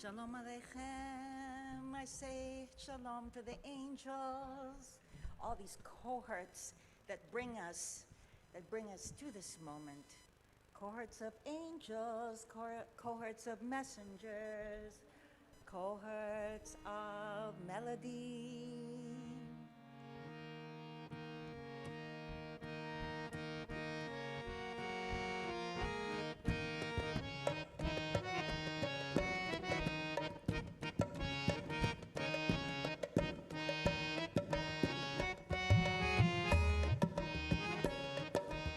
Shalom Aleichem. I say shalom to the angels, all these cohorts that bring us to this moment. Cohorts of angels, cohorts of messengers, cohorts of melody.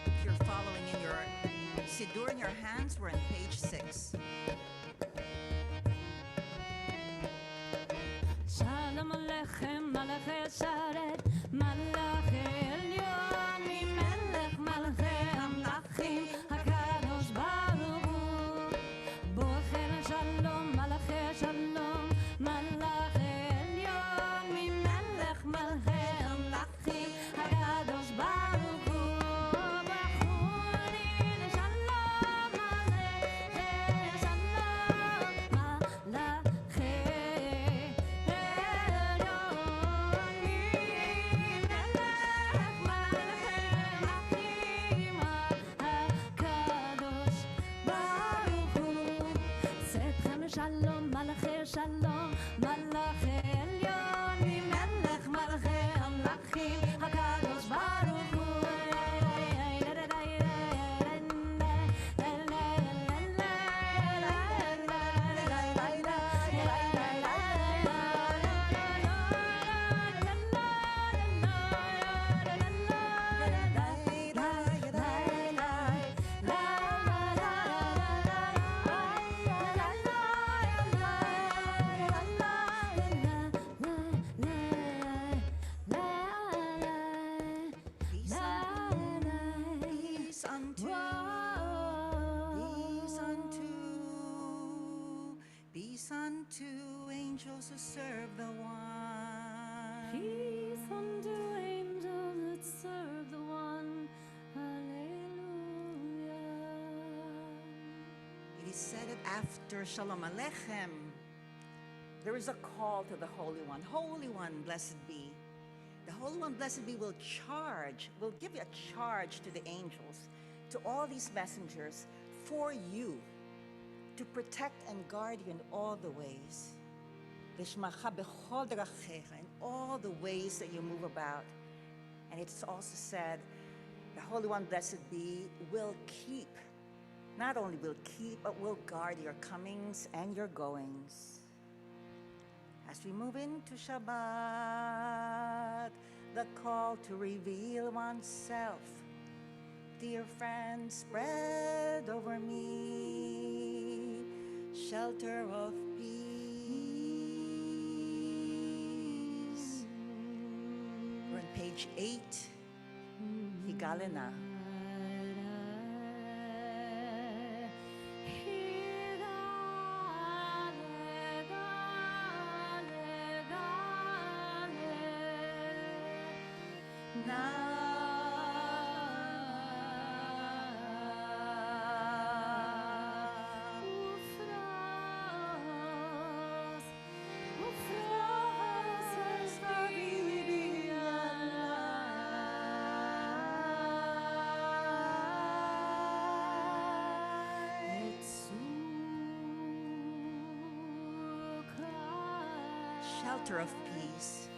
If you're following in your Siddur in your hands, we're on page 6. Shalom Aleichem, Malachi Sharet, Malachi Elyon, Melech Malachi Amlachim, HaKadosh Baruch Hu, Bochen Shalom, Malachi Shalom, Malachi Elyon, Melech Malachi Amlachim, HaKadosh Baruch Hu, Bachurin Shalom, Malachi Shalom, Malachi. Shalom, Malachi, Shalom, Malachi, Elyon, Melech, Malachi, Amlachim, HaKadosh Baruch Hu. Peace unto angels who serve the one. Peace unto angels that serve the one. Hallelujah. It is said that after Shalom Aleichem, there is a call to the Holy One, blessed be. The Holy One, blessed be, will give you a charge to the angels, to all these messengers, for you, to protect and guard you in all the ways. Lishmacha bechol derachecha, in all the ways that you move about. And it's also said, the Holy One, blessed be, will keep, not only will keep, but will guard your comings and your goings. As we move into Shabbat, the call to reveal oneself. Dear friends, spread over me shelter of peace. We're on page 8, Higalena. Shelter of peace.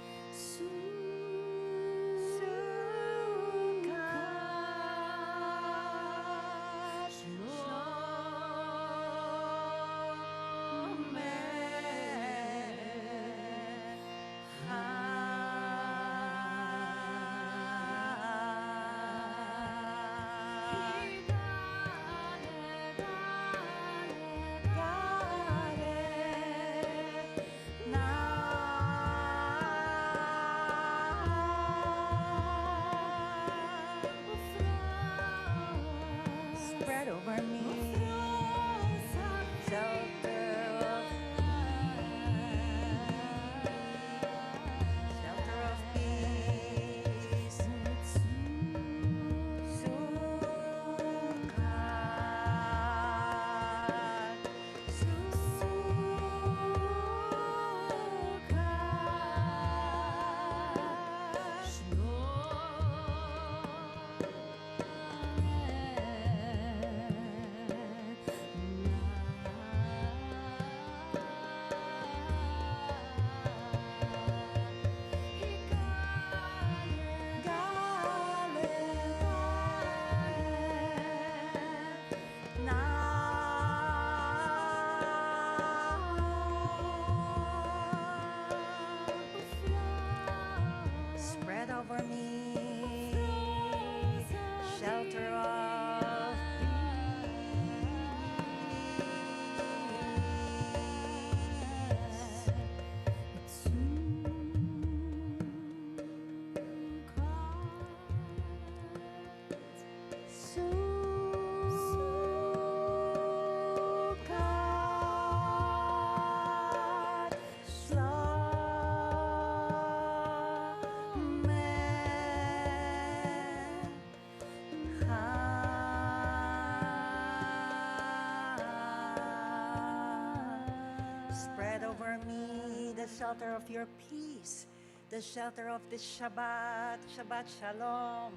shelter of your peace, the shelter of this Shabbat, Shabbat Shalom,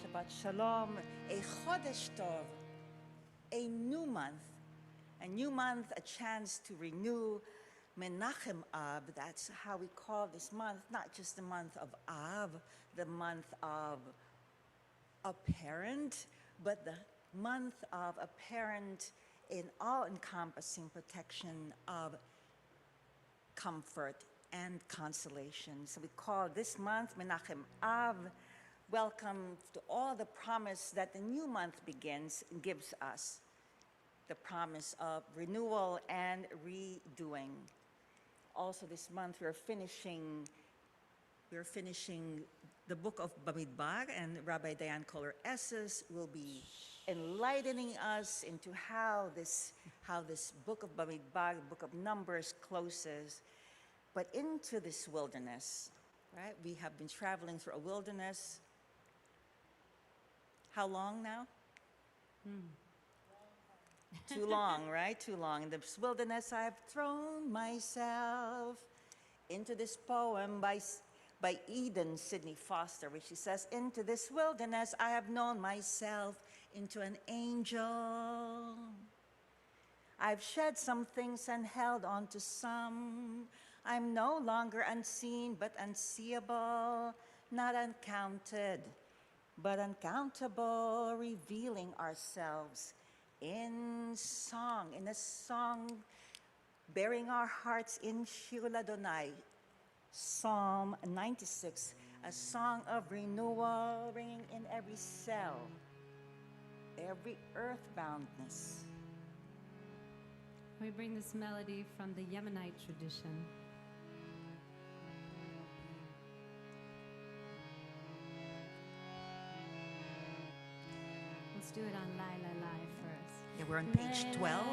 Shabbat Shalom, a Chodesh Tov, a new month, a chance to renew Menachem Av. That's how we call this month, not just the month of Av, the month of a parent, but the month of a parent in all-encompassing protection of comfort and consolation. So we call this month Menachem Av. Welcome to all the promise that the new month begins and gives us. The promise of renewal and redoing. Also this month we're finishing the book of Bamidbar, and Rabbi Diane Kohler-Esses will be enlightening us into how this book of Bamidbar, book of Numbers, closes. But into this wilderness, right? We have been traveling through a wilderness. How long now? Too long, right? Too long. In this wilderness, I have thrown myself into this poem by Eden Sidney Foster, which she says, into this wilderness, I have known myself into an angel. I've shed some things and held on to some. I'm no longer unseen, but unseeable, not uncounted, but uncountable, revealing ourselves in song, in a song, bearing our hearts in Shir Ladonai, Psalm 96, a song of renewal, ringing in every cell, every earthboundness. We bring this melody from the Yemenite tradition. Let's do it on La La La first. Yeah, we're on page 12.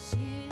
Shir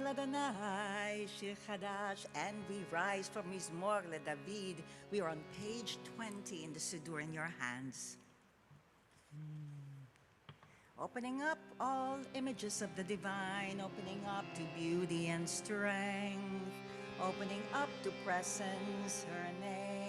Adonai, Shir Chadash, and we rise from Mizmor LeDavid. We are on page 20 in the Siddur in your hands. Opening up all images of the divine, opening up to beauty and strength, opening up to presence, her name.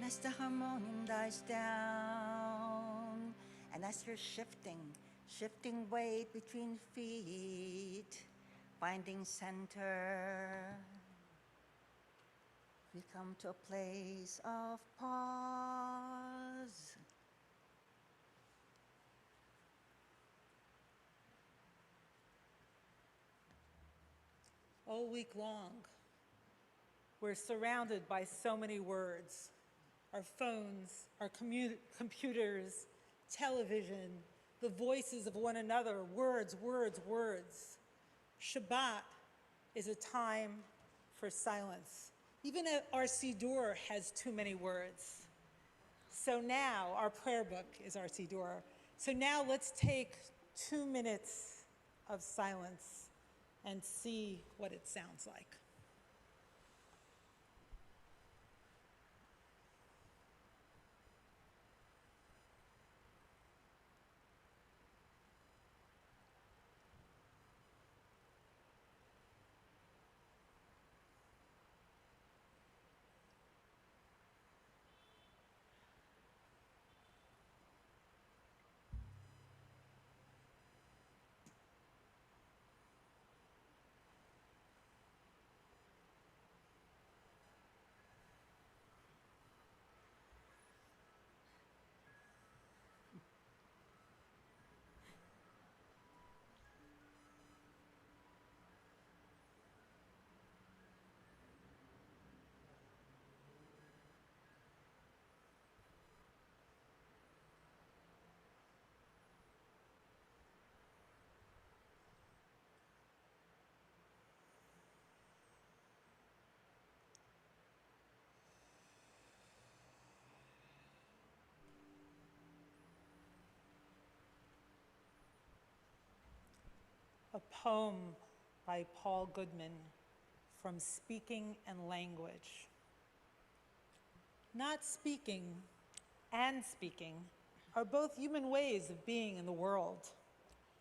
As the harmonium dies down, and as you're shifting weight between feet, finding center, we come to a place of pause. All week long, We're surrounded by so many words. Our phones, our computers, television, the voices of one another, words, words, words. Shabbat is a time for silence. Even our Siddur has too many words. So now, our prayer book is our Siddur. So now let's take 2 minutes of silence and see what it sounds like. A poem by Paul Goodman from Speaking and Language. Not speaking and speaking are both human ways of being in the world.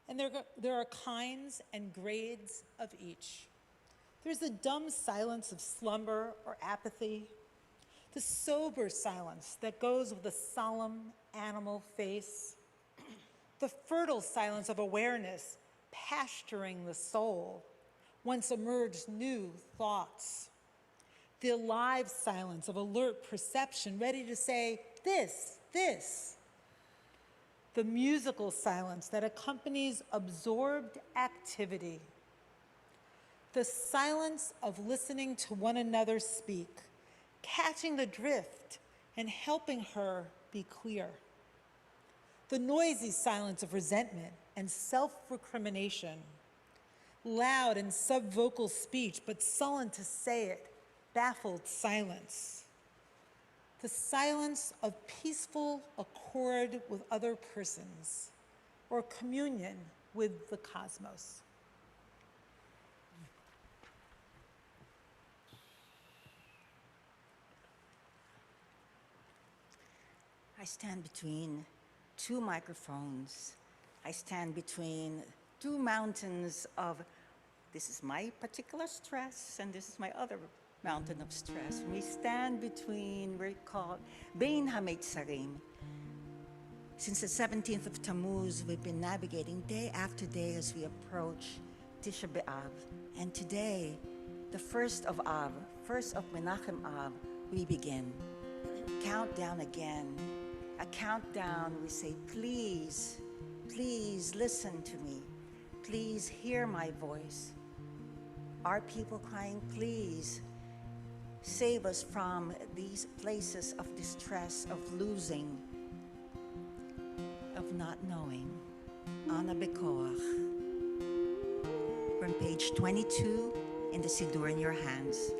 And there are kinds and grades of each. There's the dumb silence of slumber or apathy, the sober silence that goes with a solemn animal face, the fertile silence of awareness pasturing the soul, once emerged new thoughts, the alive silence of alert perception ready to say, this, the musical silence that accompanies absorbed activity, the silence of listening to one another speak, catching the drift and helping her be clear, the noisy silence of resentment and self-recrimination, loud and subvocal speech, but sullen to say it, baffled silence, the silence of peaceful accord with other persons, or communion with the cosmos. I stand between 2 microphones. I stand between 2 mountains of, this is my particular stress, and this is my other mountain of stress. We stand between, we're called Bein HaMetzarim. Since the 17th of Tammuz, we've been navigating day after day as we approach Tisha B'Av. And today, the first of Av, first of Menachem Av, we begin. Countdown again. A countdown, we say, please, please listen to me. Please hear my voice. Our people crying, please save us from these places of distress, of losing, of not knowing. Ana Bekoach. From page 22 in the Siddur in your hands.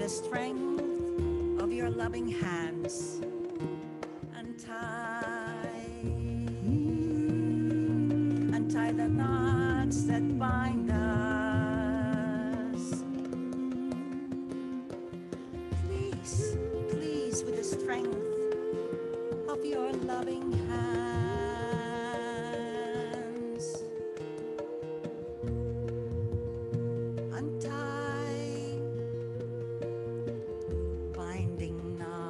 the strength of your loving hands, untie the knots that bind us. Please, please, with the strength of your loving hands, untie binding knots.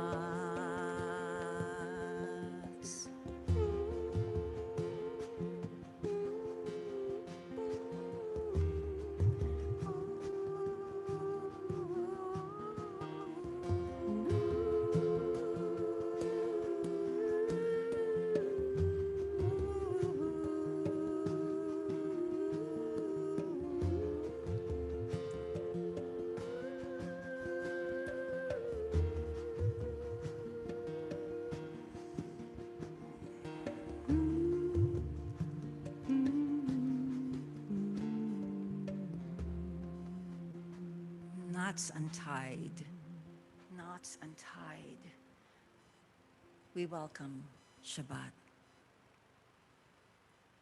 Knots untied, knots untied. We welcome Shabbat.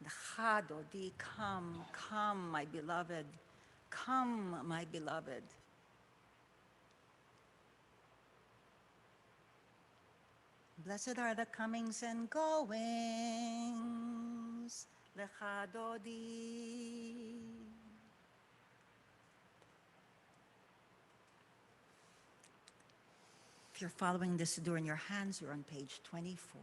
The Chadodi, come, come, my beloved, come, my beloved. Blessed are the comings and goings, Lechadodi. If you're following this Siddur in your hands, you're on page 24.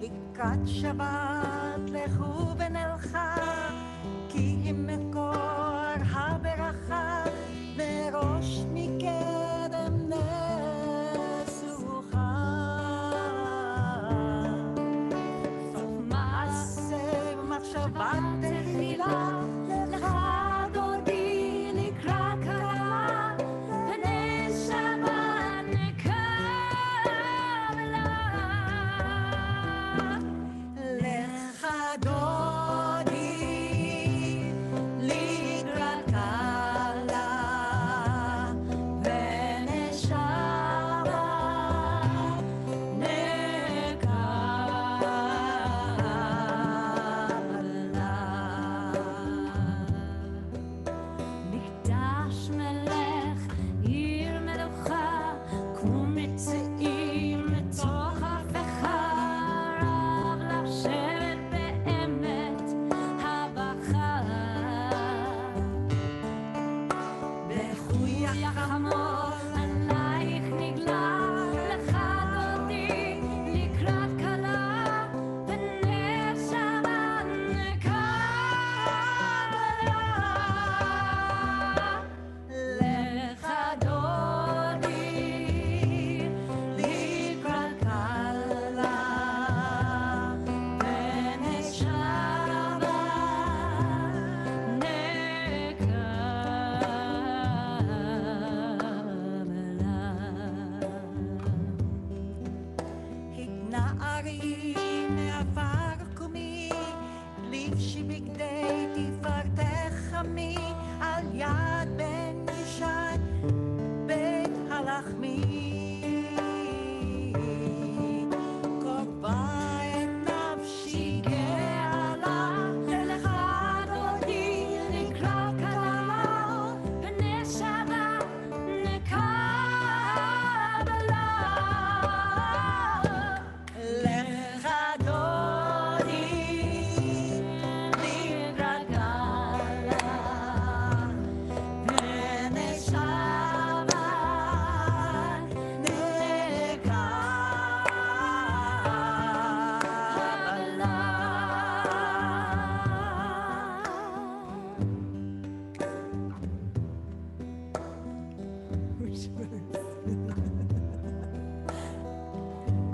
לקראת שבת לכו ונלכה, כי אם מקור הברכה, מראש מקדם נסוכה. סוף מעשה ומחשבה תחילה, לך דודי לקראת קלה, ונשמה נקבלה. לך דודי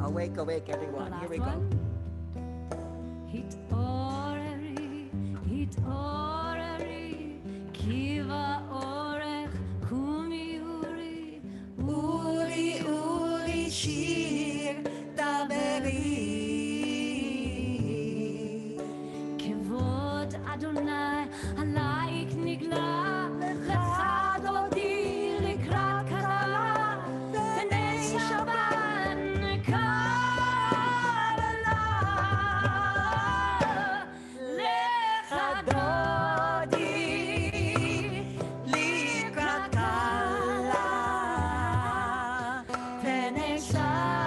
Awake, awake, everyone. Here we go. התעוררי, התעוררי, כי באורך קומי אורי, אורי, אורי, שיר, דברי. כבוד אדוני עלייך נגלה, לך דודי לקראת קלה, פני שבת נקרלה. לך דודי לקראת קלה, פני שבת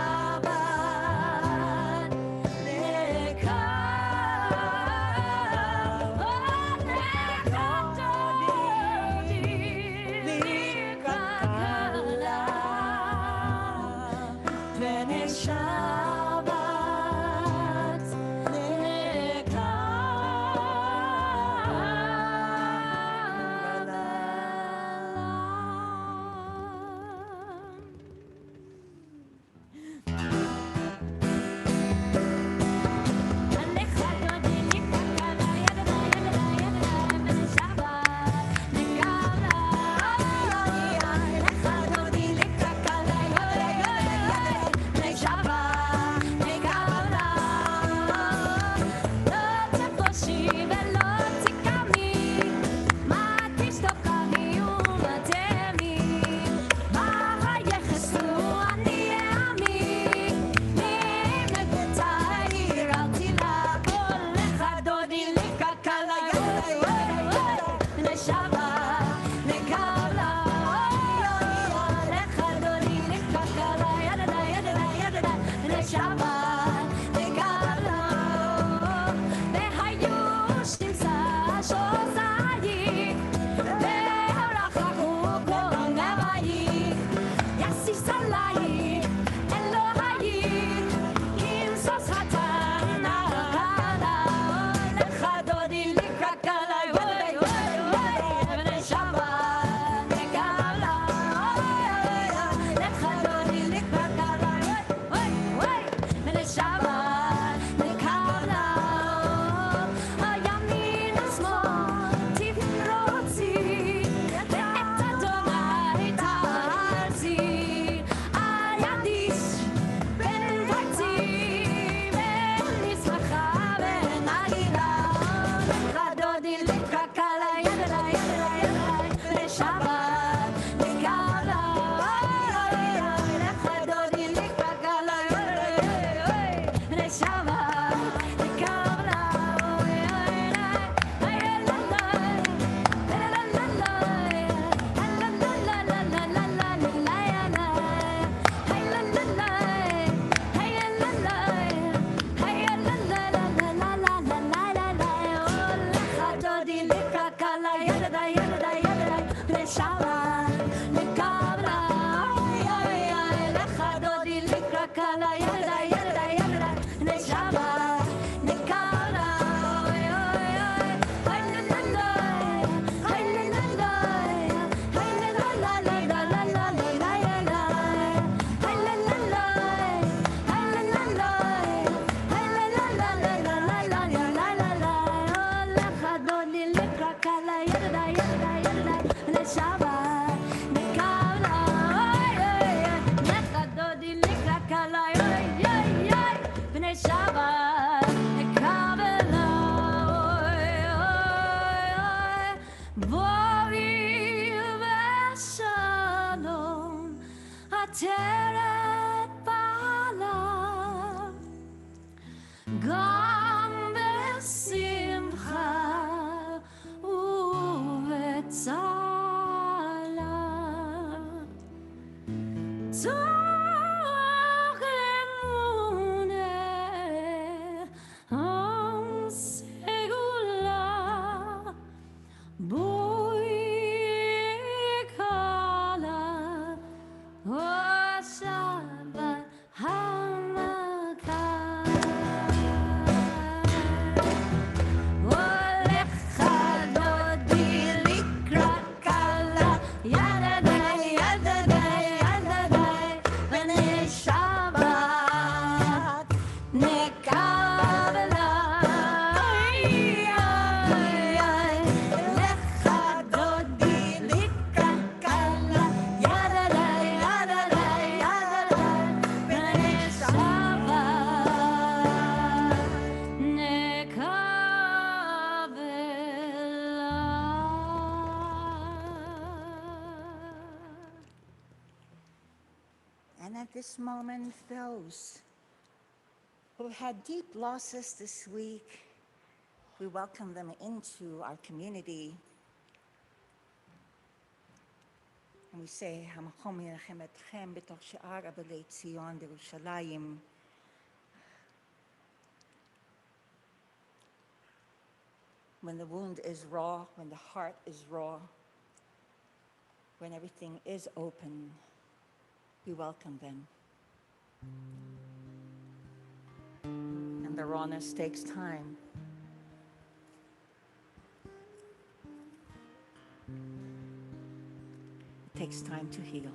this moment those who have had deep losses this week. We welcome them into our community. And we say, "Hamakom yinachem etchem b'toch she'ar abalei Tzion d'Yerushalayim." When the wound is raw, when the heart is raw, when everything is open, we welcome them. And the rawness takes time. It takes time to heal.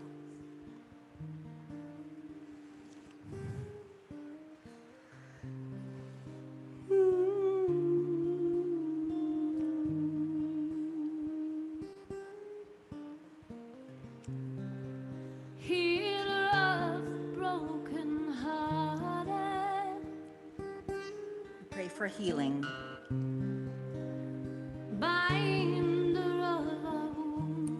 Healer of broken-hearted, Pray for healing. binder of our wounds,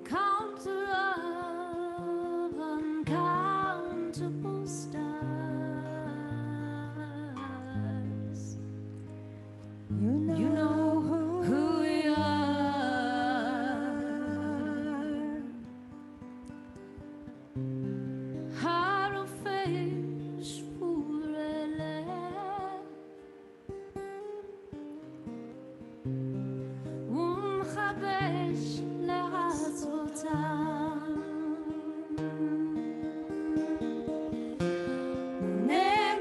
counter of uncountable stars. You know who we are. Har och fish forele, ומחבש לעצותם.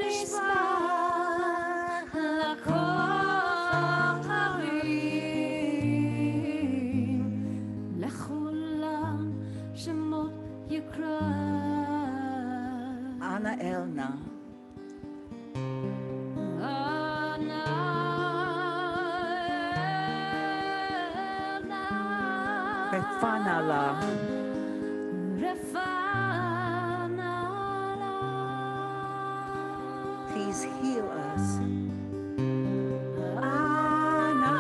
נשבע לכוכבים, לכולם שמות יקרא. Ana Elna. Refanala. Please heal us. Ana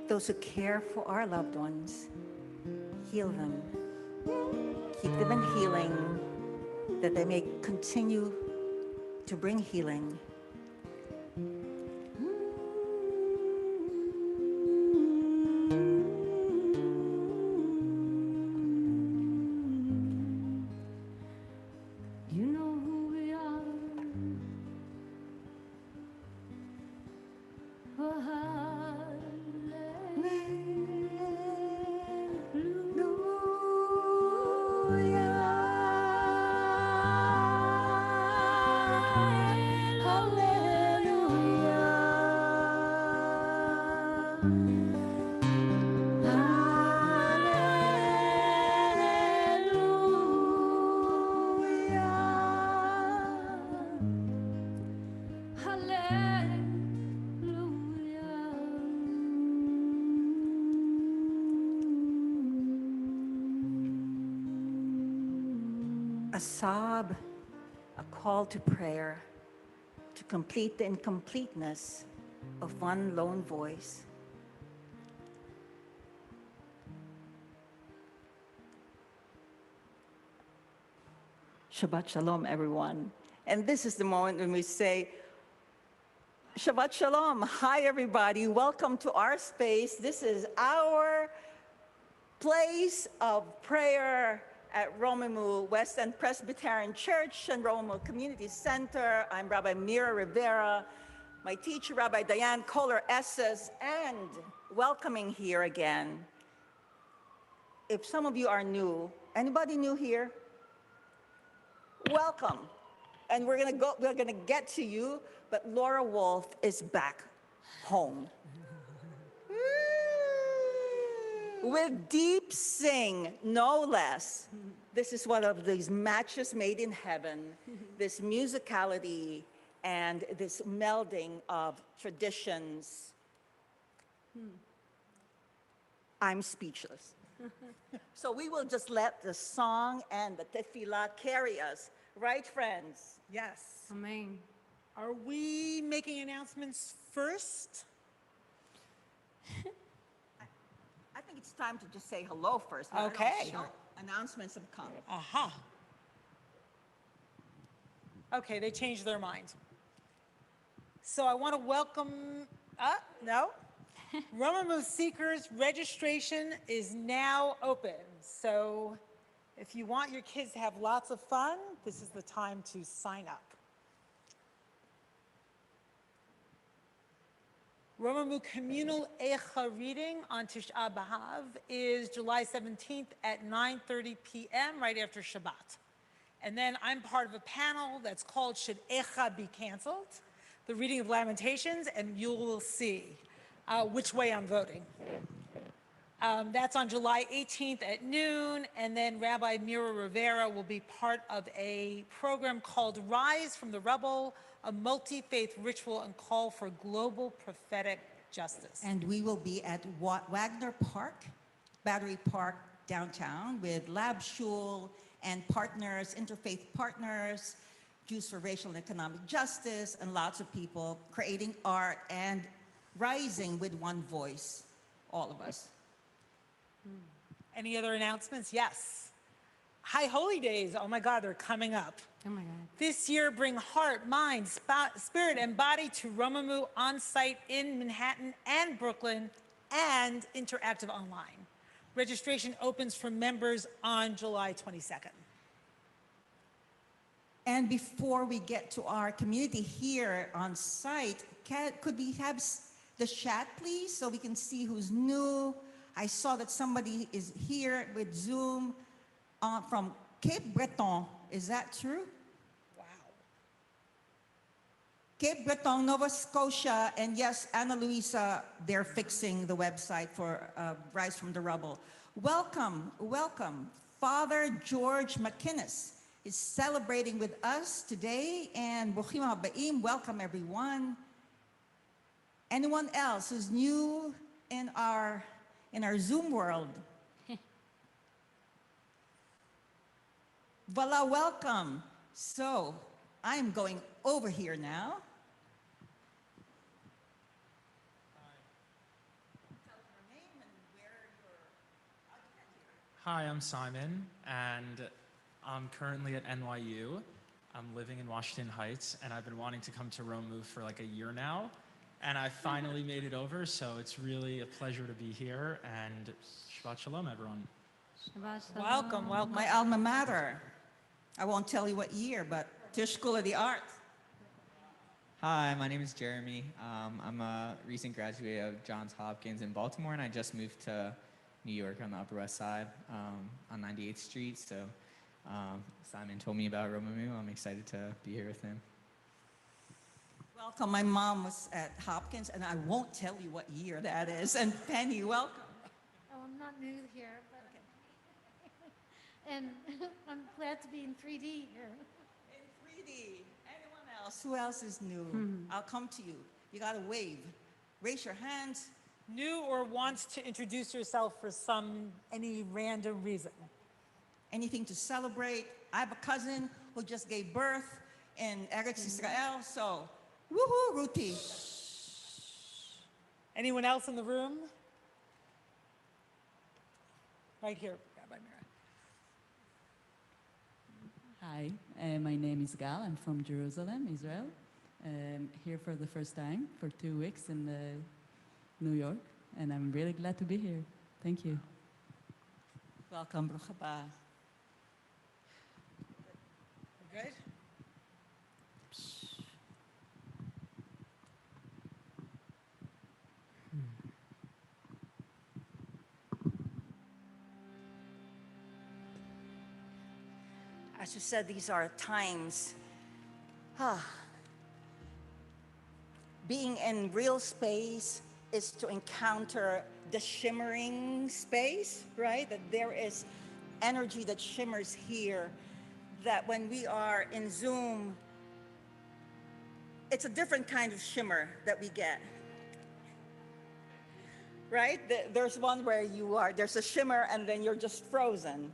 Those who care for our loved ones, heal them. Keep them in healing, that they may continue to bring healing. You know who we are. Oh, A sob, a call to prayer, to complete the incompleteness of one lone voice. Shabbat Shalom, everyone. And this is the moment when we say, Shabbat Shalom. Hi, everybody. Welcome to our space. This is our place of prayer at Romemu West End Presbyterian Church and Romemu Community Center. I'm Rabbi Mira Rivera, my teacher, Rabbi Diane Kohler-Esses, and welcoming here again. If some of you are new, anybody new here? Welcome. And we're gonna get to you, but Laura Wolf is back home. With deep sing, no less. This is one of these matches made in heaven, this musicality and this melding of traditions. I'm speechless. So we will just let the song and the tefillah carry us, right, friends? Yes. Amen. Are we making announcements first? I think it's time to just say hello first. I don't know, Okay. announcements have come. Aha. Okay, they changed their mind. So I want to welcome, no. Romemu Seekers registration is now open. So if you want your kids to have lots of fun, this is the time to sign up. Romemu Communal Eicha reading on Tisha B'Av is July 17th at 9:30 p.m. right after Shabbat. And then I'm part of a panel that's called Should Eicha Be Canceled? The reading of Lamentations, and you will see which way I'm voting. That's on July 18th at noon, and then Rabbi Mira Rivera will be part of a program called Rise from the Rubble, a multi-faith ritual and call for global prophetic justice. And we will be at Wagner Park, Battery Park downtown with Lab Shul and partners, interfaith partners, Jews for Racial and Economic Justice, and lots of people creating art and rising with one voice, all of us. Any other announcements? Yes. High Holy Days, oh my God, they're coming up. Oh my God. This year, bring heart, mind, spirit, and body to Romemu on-site in Manhattan and Brooklyn and interactive online. Registration opens for members on July 22nd. And before we get to our community here on site, could we have the chat, please, so we can see who's new? I saw that somebody is here with Zoom from Cape Breton. Is that true? Wow. Cape Breton, Nova Scotia, and yes, Ana Luisa, they're fixing the website for Rise from the Rubble. Welcome, welcome. Father George McInnes is celebrating with us today, and Bruchim Habaim, welcome everyone. Anyone else who's new in our Zoom world? Voila, welcome. So I'm going over here now. Hi, I'm Simon, and I'm currently at NYU. I'm living in Washington Heights, and I've been wanting to come to Romemu for like a year now, and I finally made it over, so it's really a pleasure to be here, and Shabbat Shalom, everyone. Shabbat shalom. Welcome, welcome. My alma mater. I won't tell you what year, but Tisch School of the Arts. Hi, my name is Jeremy. I'm a recent graduate of Johns Hopkins in Baltimore, and I just moved to New York on the Upper West Side on 98th Street. So Simon told me about Romemu. I'm excited to be here with him. Welcome. My mom was at Hopkins, and I won't tell you what year that is. And Penny, welcome. Oh, I'm not new here, but and I'm glad to be in 3D here. In 3D. Anyone else? Who else is new? I'll come to you. You got to wave. Raise your hands. New or wants to introduce yourself for any random reason? Anything to celebrate. I have a cousin who just gave birth in Eretz Israel, so woohoo, Ruti. Anyone else in the room? Right here, Rabbi Mira. Hi, my name is Gal. I'm from Jerusalem, Israel. Here for the first time for 2 weeks in New York, and I'm really glad to be here. Thank you. Welcome, Baruch haba. Good? As you said, these are times, being in real space is to encounter the shimmering space, right? That there is energy that shimmers here, that when we are in Zoom, it's a different kind of shimmer that we get. Right? There's one where there's a shimmer and then you're just frozen.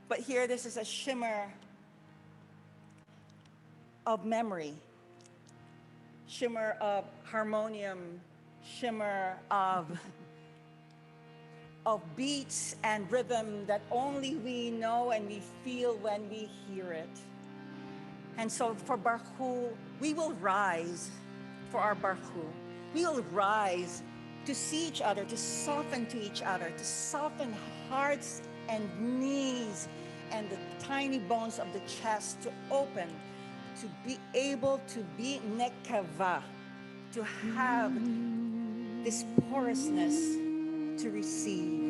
But here, this is a shimmer of memory, shimmer of harmonium, shimmer of beats and rhythm that only we know and we feel when we hear it. And so for Baruch, we will rise for our Baruch. We will rise to see each other, to soften to each other, to soften hearts and knees and the tiny bones of the chest to open, to be able to be nekava, to have this porousness to receive.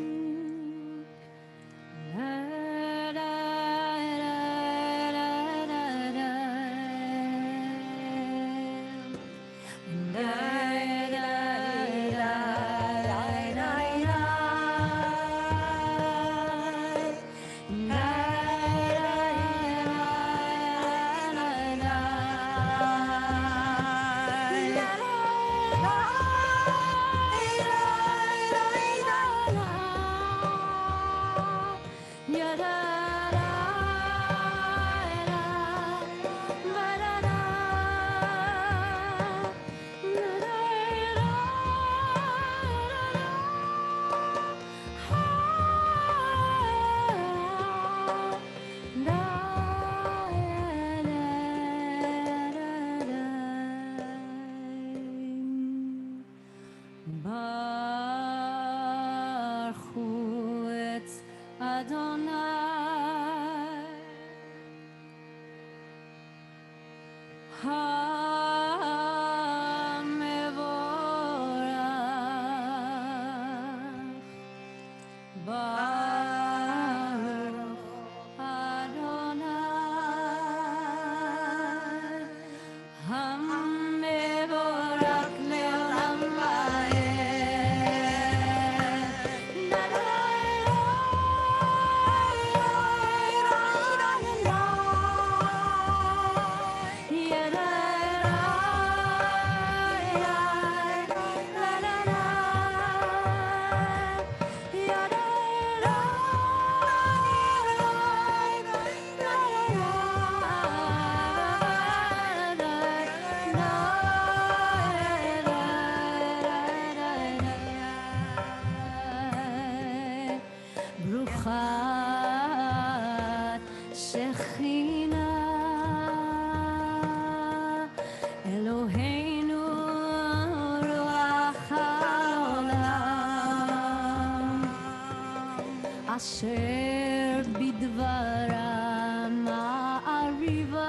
אשר בדברם מעריבה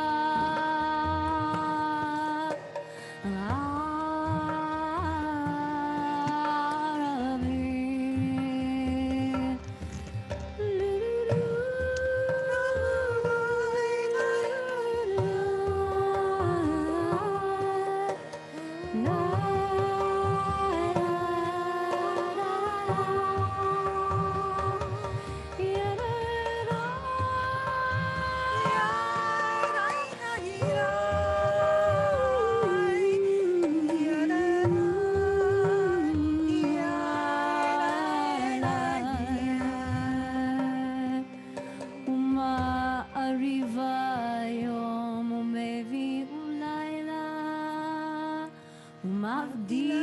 ערבים ומעריבה יום ומביא לילה ומבדיל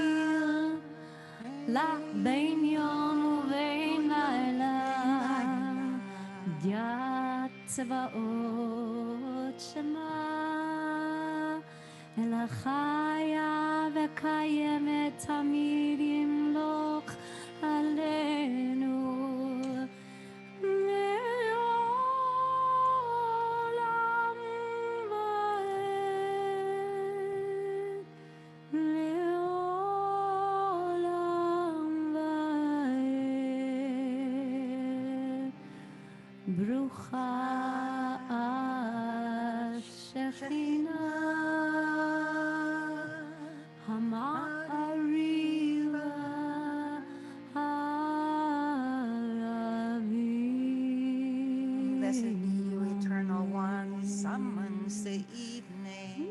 לה בין יום ובין לילה יד צבאות שמה אלא חיה וקיימת תמיד ימלוך עלינו לעולם ועד לעולם ועד ברוכה השכינה המעריבה הערבים. Blessed be you, eternal one, summons the evening.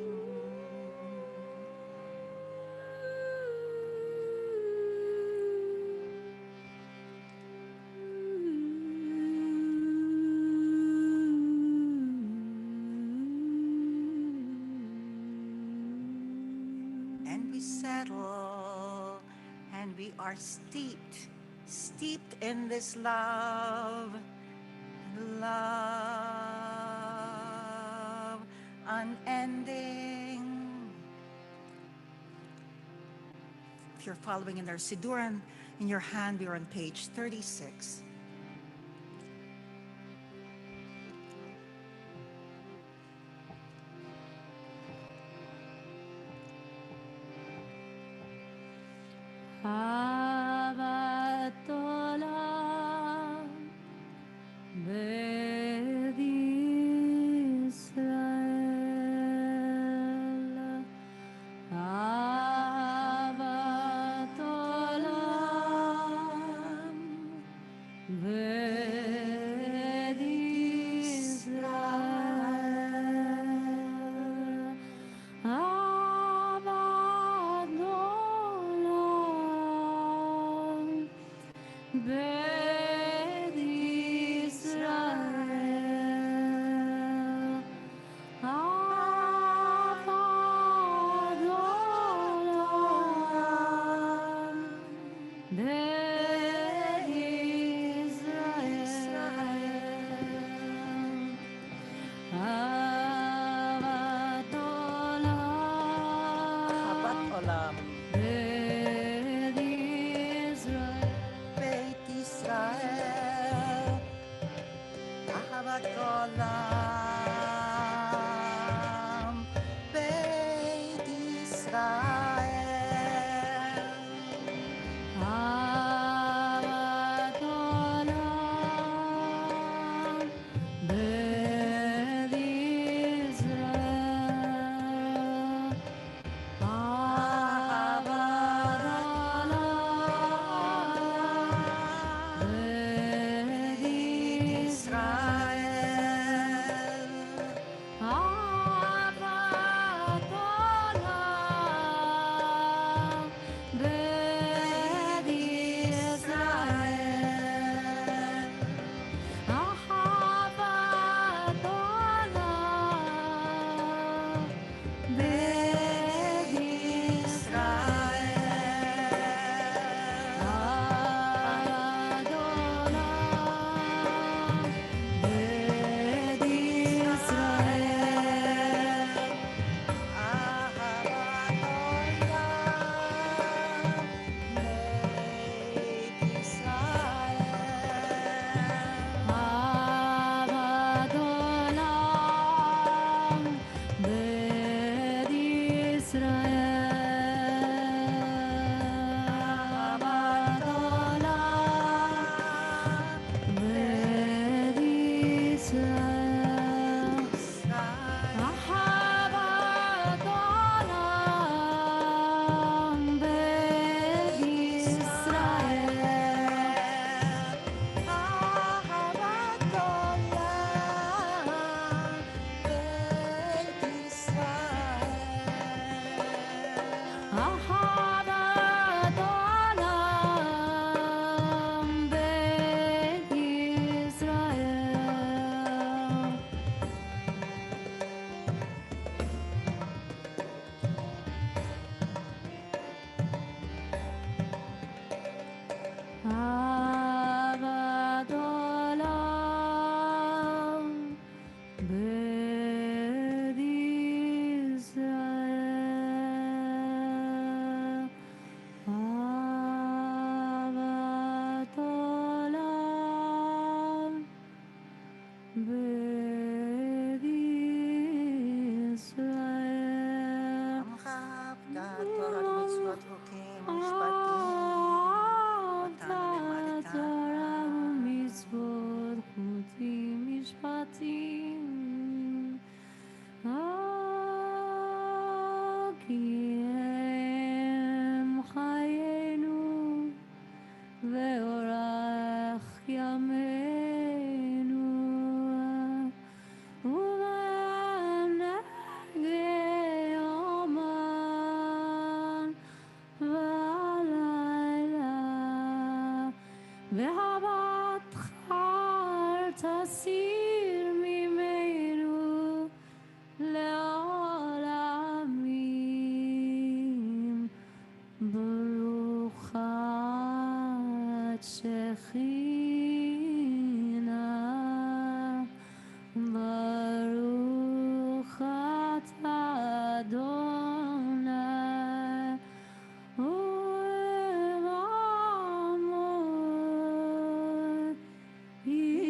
We are steeped in this love, love unending. If you're following in our Siddur in your hand, we are on page 36. אהבת עולם בית ישראל, אהבת עולם בית ישראל, אהבת עולם בית ישראל, אהבת עולם בית ישראל, אהבת Ahavat עולם olam, בית ישראל. Beit Israel. Ahavat olam, Beit Israel. אהבת עולם בית ישראל, אהבת עולם בית ישראל, אהבת עולם בית ישראל, אהבת עולם בית ישראל, אהבת עולם בית ישראל, Ahavat olam, Beit Israel. אהבת עולם בית ישראל, אהבת עולם בית ישראל, אהבת עולם בית ישראל, Ahavat olam, Beit Israel. אהבת עולם בית ישראל. אהבת עולם בית ישראל, אהבת עולם בית ישראל, Amcha Avdat Torah mitzvot chukim u'mishpatim. אהבת תורה ומצוות חוקים משפטים, כי הם חיינו ואורך ימינו, ובנהגי יומם ולילה, והבטח אל תסיר ממנו לעולמים. ברוך Shekhinah Baruch atah Adonai Olamot Yisrael.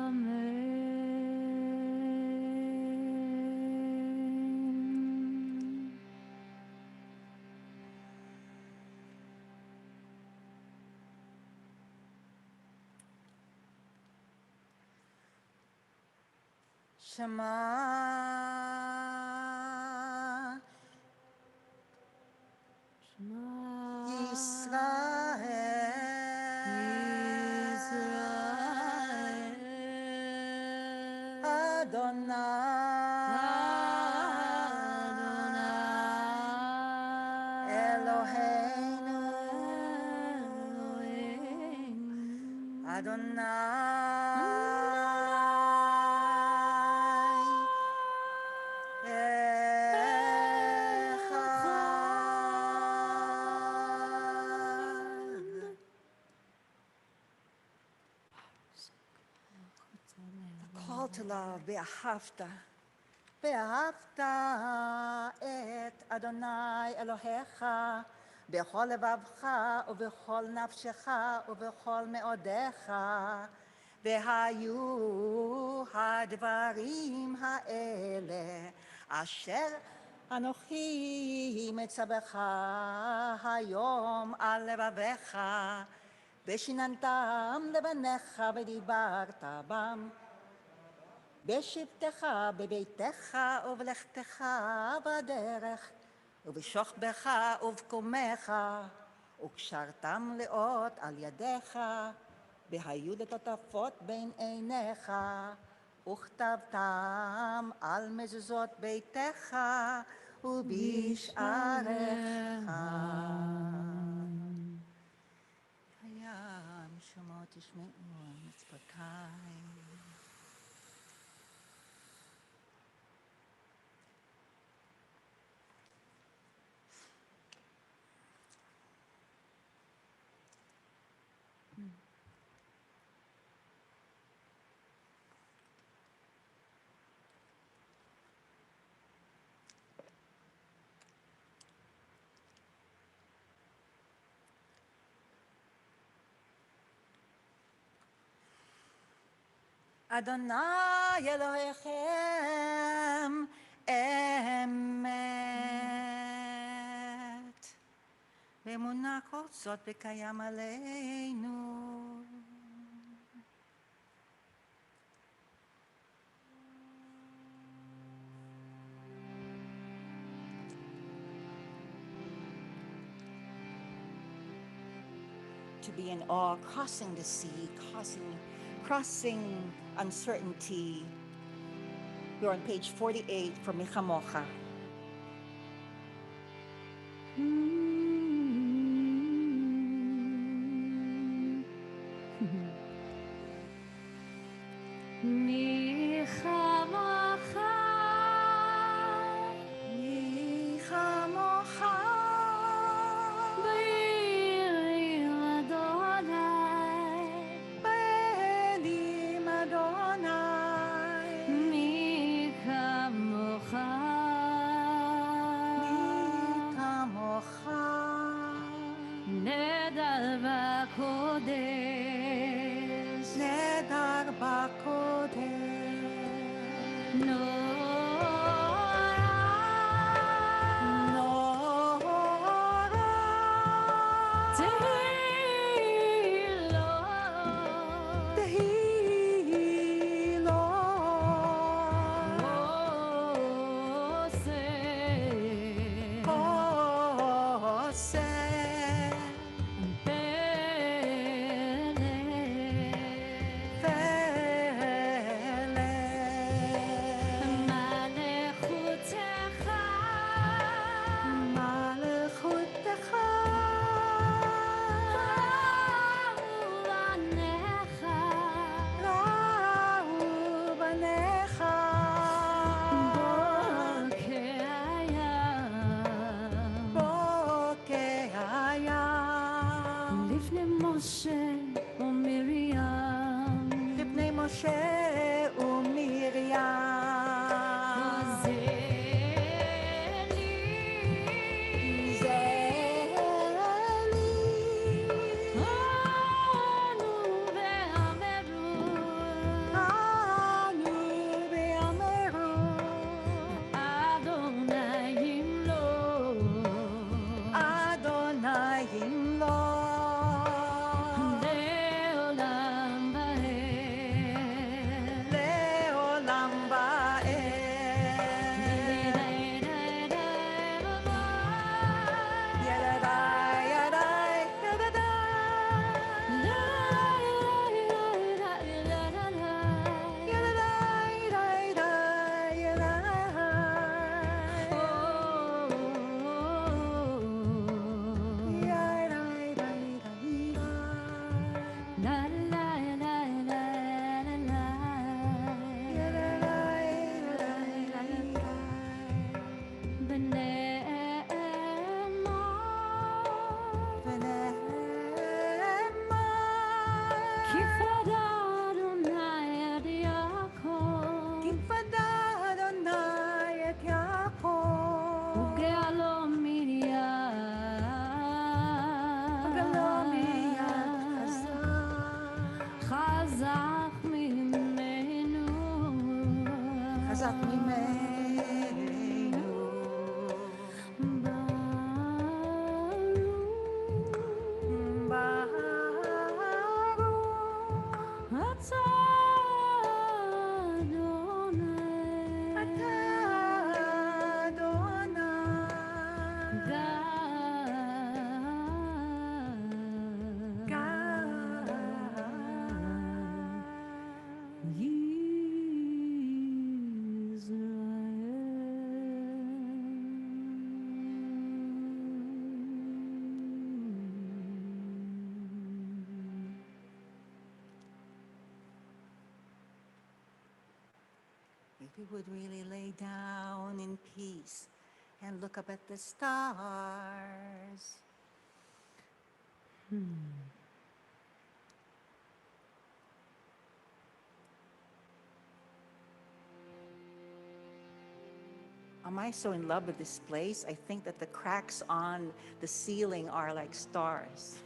Amen. Shema Yisrael Adonai Eloheinu Adonai Echad. The call to love, Be'ahavta. Be'ahavta et Adonai Elohecha bechol levavcha ubechol nafshecha ubechol meodecha והיו הדברים האלה אשר אנוכי מצווך היום על לבביך ושיננתם לבניך ודיברת בם בשבתך בביתך ובלכתך בדרך ובשוכבך ובקומך וקשרתם לאות על ידיך והיו לטוטפות בין עיניך וכתבתם על מזוזות ביתך ובשעריך. הים שמות תשמעו מצוותיי. אדוני אלוהיכם אמת ואמונה כל זאת וקיים עלינו. To be in awe, crossing the sea, crossing uncertainty. We're on page 48 for Michamocha. משה ומרים. If we would really lay down in peace and look up at the stars. Am I so in love with this place? I think that the cracks on the ceiling are like stars.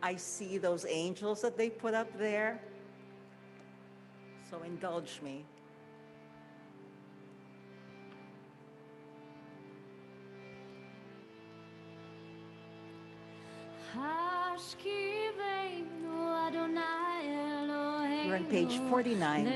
I see those angels that they put up there. So indulge me. We're on page 49.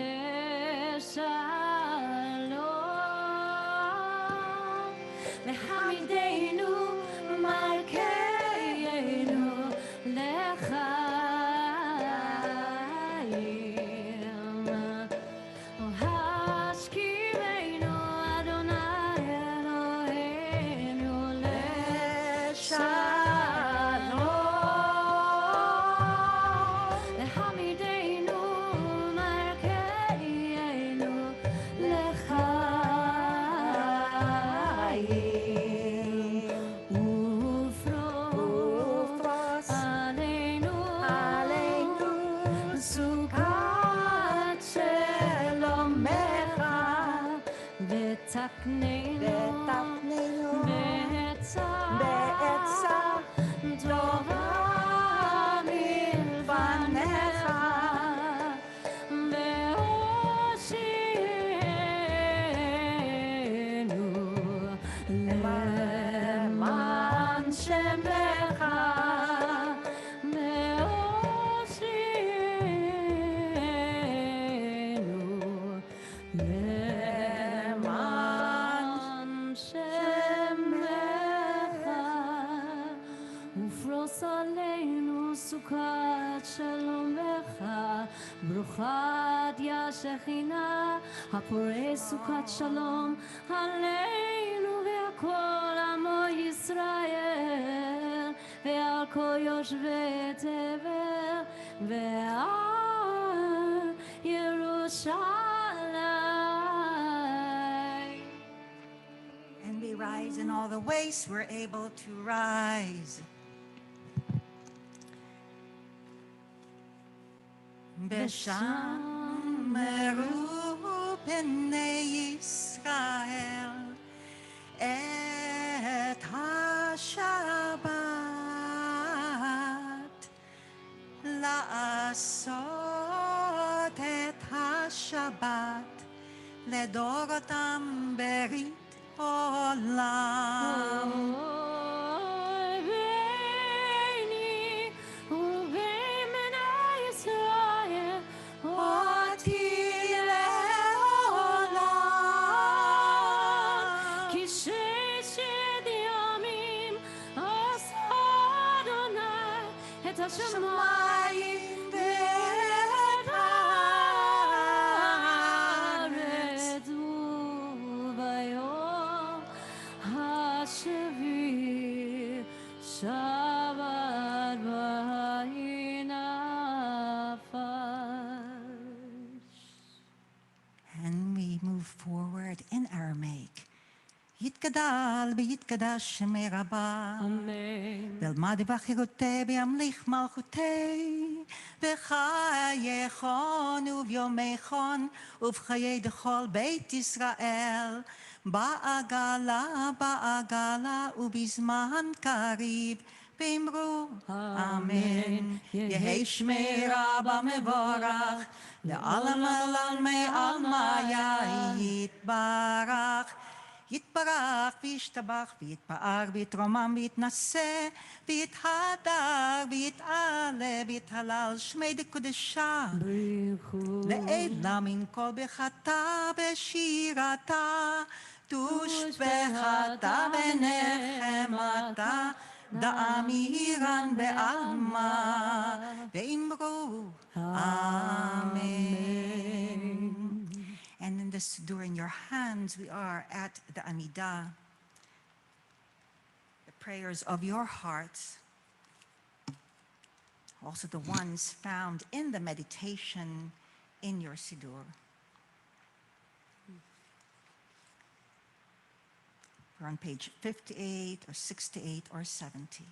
שכינה הפורש סוכת שלום עלינו ועל כל עמו ישראל ועל כל יושבי תבל ועל ירושלים. And we rise in all the ways we're able to rise. ושמרו בני ישראל את השבת לעשות את השבת לדורותם ברית עולם. ביני ובין בני ישראל אותי לעולם. כי ששת ימים עשה אדוני את השמיים ואת הארץ וביום השביעי שבת וינפש. And we move forward in Aramaic. יתגדל ויתקדש שמי רבה. אמן. וילמד בחירותי וימליך מלכותי. בחייכון וביומייכון ובחיי דכל בית ישראל. בעגלה בעגלה ובזמן קריב. ואמרו אמן. יהי שמי רבה מבורך. לעלם עלמי עלמיה יתברך. יתברך וישתבח ויתפאר ויתרומם ויתנשא ויתהדר ויתעלה ויתהלל שמי דקודשה לעילה מן כל ברכתה ושירתה תושבחתה ונחמתה דאמירן בעלמא ואמרו אמן. And in this Siddur in your hands, we are at the Amidah, the prayers of your hearts, also the ones found in the meditation in your Siddur. We're on page 58 or 68 or 70.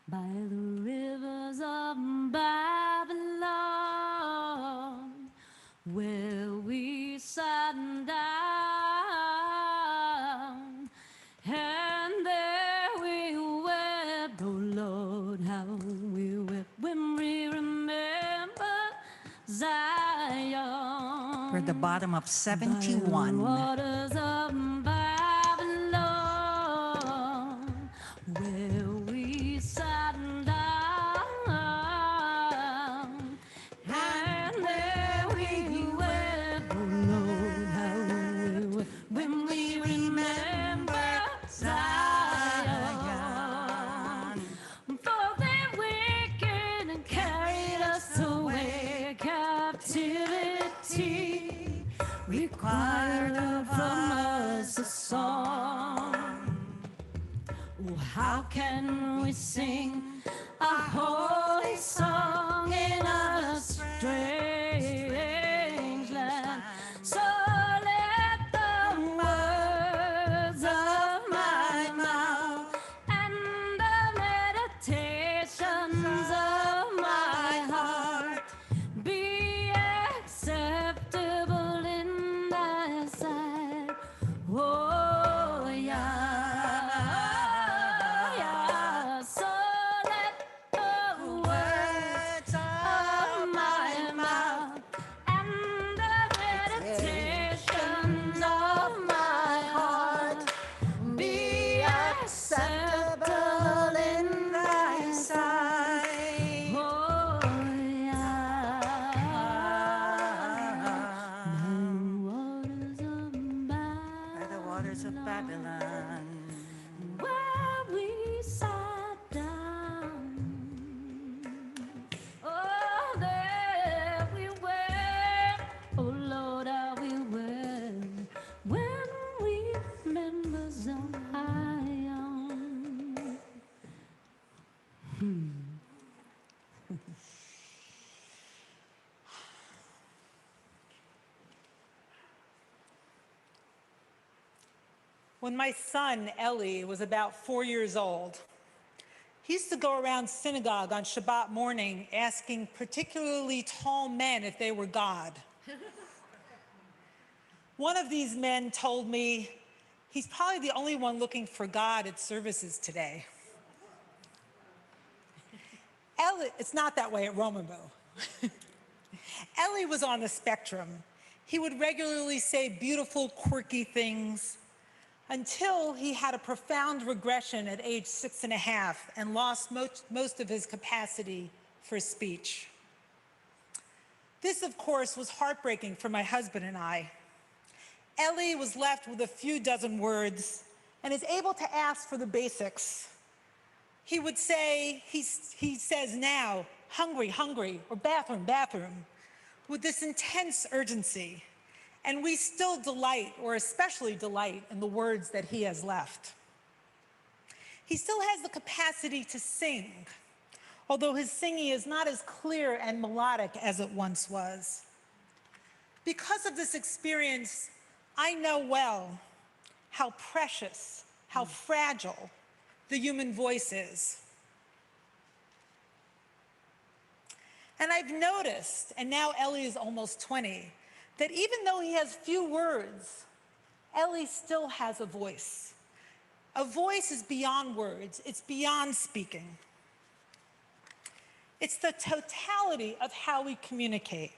By the rivers of Babylon, where we sat down, and there we wept, oh Lord, how we wept when we remember Zion. We're at the bottom of 71. By the waters of Babylon, where we sat down, and there we wept, oh Lord, how we wept when we remember Zion. For they wicked and carried us away captivity. How can we sing a holy song in a strange land? So let the words of my mouth and the meditations of my heart be acceptable in thy sight. Oh, yeah. So let the words of my mouth and the meditations of my heart be acceptable in thy sight. Oh, By the waters of Babylon. where we sat down. Oh, there we were. Oh, Lord, how we were when we members of Zion. When my son, Eli, was about 4 years old, he used to go around synagogue on Shabbat morning asking particularly tall men if they were God. One of these men told me he's probably the only one looking for God at services today. Eli, it's not that way at Romemu. Eli was on the spectrum. He would regularly say beautiful, quirky things until he had a profound regression at age 6.5 and lost most of his capacity for speech. This, of course, was heartbreaking for my husband and I. Eli was left with a few dozen words and is able to ask for the basics. He would say, he says now, hungry, hungry, or bathroom, bathroom, with this intense urgency. And we still delight, or especially delight, in the words that he has left. He still has the capacity to sing, although his singing is not as clear and melodic as it once was. Because of this experience, I know well how precious, how fragile the human voice is. And I've noticed, and now Eli is almost 20, that even though he has few words, Eli still has a voice. A voice is beyond words, it's beyond speaking. It's the totality of how we communicate.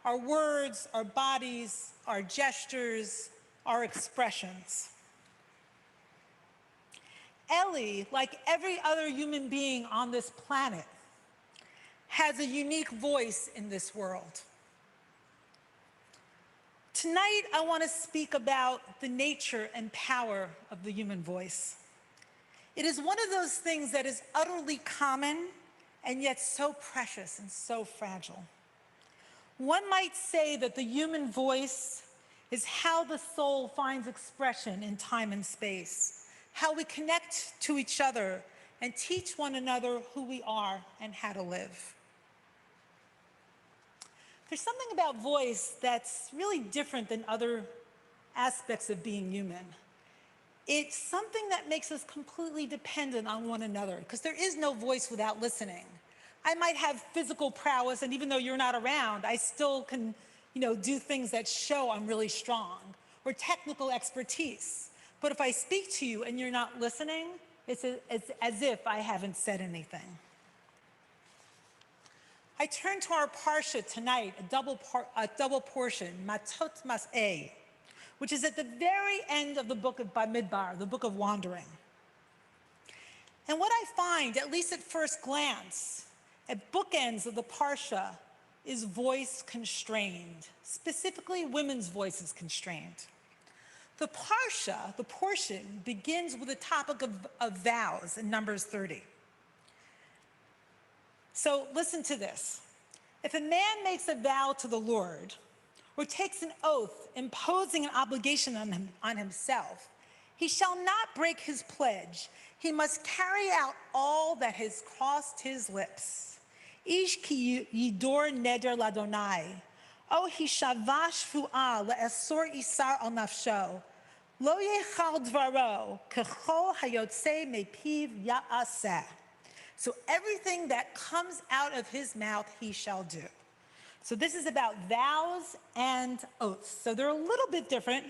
Our words, our bodies, our gestures, our expressions. Eli, like every other human being on this planet, has a unique voice in this world. Tonight, I want to speak about the nature and power of the human voice. It is one of those things that is utterly common and yet so precious and so fragile. One might say that the human voice is how the soul finds expression in time and space, how we connect to each other and teach one another who we are and how to live. There's something about voice that's really different than other aspects of being human. It's something that makes us completely dependent on one another, because there is no voice without listening. I might have physical prowess, and even though you're not around, I still can, do things that show I'm really strong, or technical expertise. But if I speak to you and you're not listening, it's as if I haven't said anything. I turn to our parsha tonight, a double portion, Matot Mas'eh, which is at the very end of the book of Bamidbar, the book of wandering. And what I find, at least at first glance, at bookends of the parsha, is voice constrained, specifically women's voices constrained. The parsha, the portion, begins with the topic of vows in Numbers 30. So listen to this. If a man makes a vow to the Lord, or takes an oath imposing an obligation on himself, he shall not break his pledge, He must carry out all that has crossed his lips. Ish ki yidor neder ladonai. O hishava shvu'ah le'esor isar al nafsho. Lo yechal dvaro kechol hayotze mepiv ya'aseh. So everything that comes out of his mouth he shall do. So this is about vows and oaths. So they're a little bit different.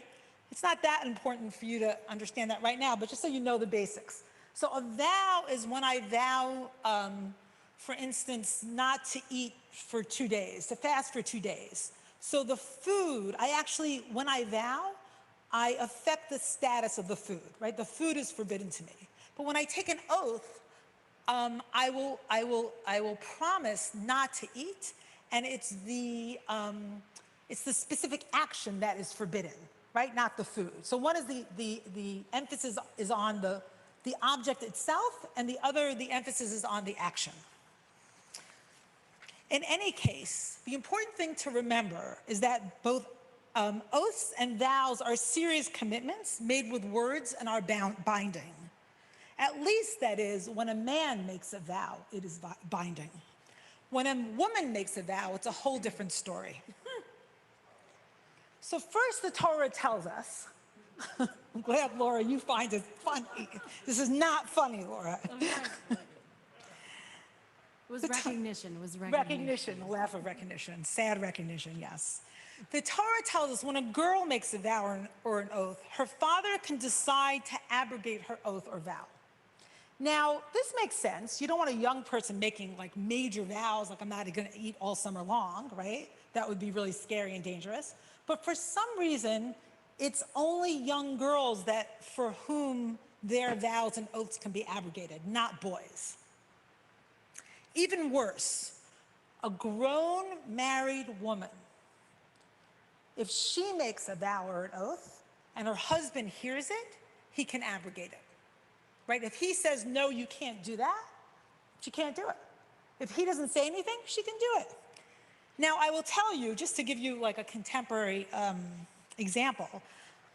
It's not that important for you to understand that right now, but just so you know the basics. So a vow is when I vow, for instance, not to eat for 2 days, to fast for 2 days. So the food, when I vow, I affect the status of the food, right? The food is forbidden to me. But when I take an oath, I will promise not to eat, and it's the specific action that is forbidden, right? Not the food. So one is the emphasis is on the object itself, and the emphasis is on the action. In any case, the important thing to remember is that both oaths and vows are serious commitments made with words and are binding. At least, that is, when a man makes a vow, it is binding. When a woman makes a vow, it's a whole different story. So first, the Torah tells us, I'm glad, Laura, you find it funny. This is not funny, Laura. It was recognition. It was recognition. Recognition, a laugh of recognition, sad recognition, yes. The Torah tells us when a girl makes a vow or an oath, her father can decide to abrogate her oath or vow. Now, this makes sense. You don't want a young person making like major vows, like I'm not going to eat all summer long, right? That would be really scary and dangerous. But for some reason, it's only young girls for whom their vows and oaths can be abrogated, not boys. Even worse, a grown married woman, if she makes a vow or an oath and her husband hears it, he can abrogate it. Right? If he says, no, you can't do that, she can't do it. If he doesn't say anything, she can do it. Now, I will tell you, just to give you like a contemporary example,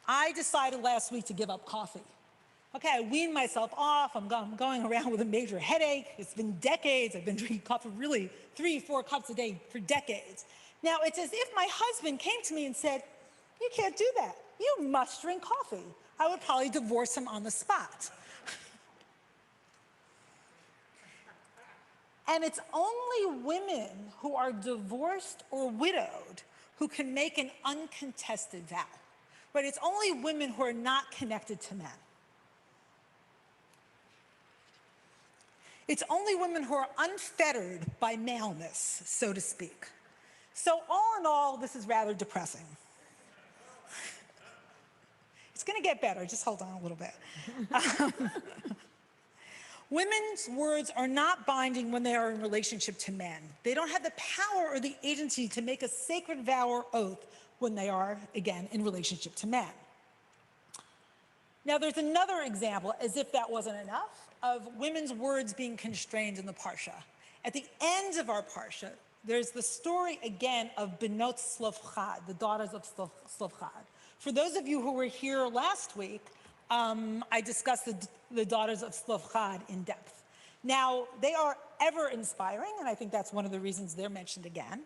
I decided last week to give up coffee. Okay, I weaned myself off. I'm going around with a major headache. It's been decades. I've been drinking coffee really 3-4 cups a day for decades. Now, it's as if my husband came to me and said, you can't do that. You must drink coffee. I would probably divorce him on the spot. And it's only women who are divorced or widowed who can make an uncontested vow. Right? It's only women who are not connected to men. It's only women who are unfettered by maleness, so to speak. So all in all, this is rather depressing. It's going to get better. Just hold on a little bit. Women's words are not binding when they are in relationship to men. They don't have the power or the agency to make a sacred vow or oath when they are, again, in relationship to men. Now, there's another example, as if that wasn't enough, of women's words being constrained in the Parsha. At the end of our Parsha, there's the story, again, of Benot Tzlofchad, the daughters of Tzlofchad. For those of you who were here last week, I discussed the daughters of Tzlofchad in depth. Now, they are ever inspiring, and I think that's one of the reasons they're mentioned again.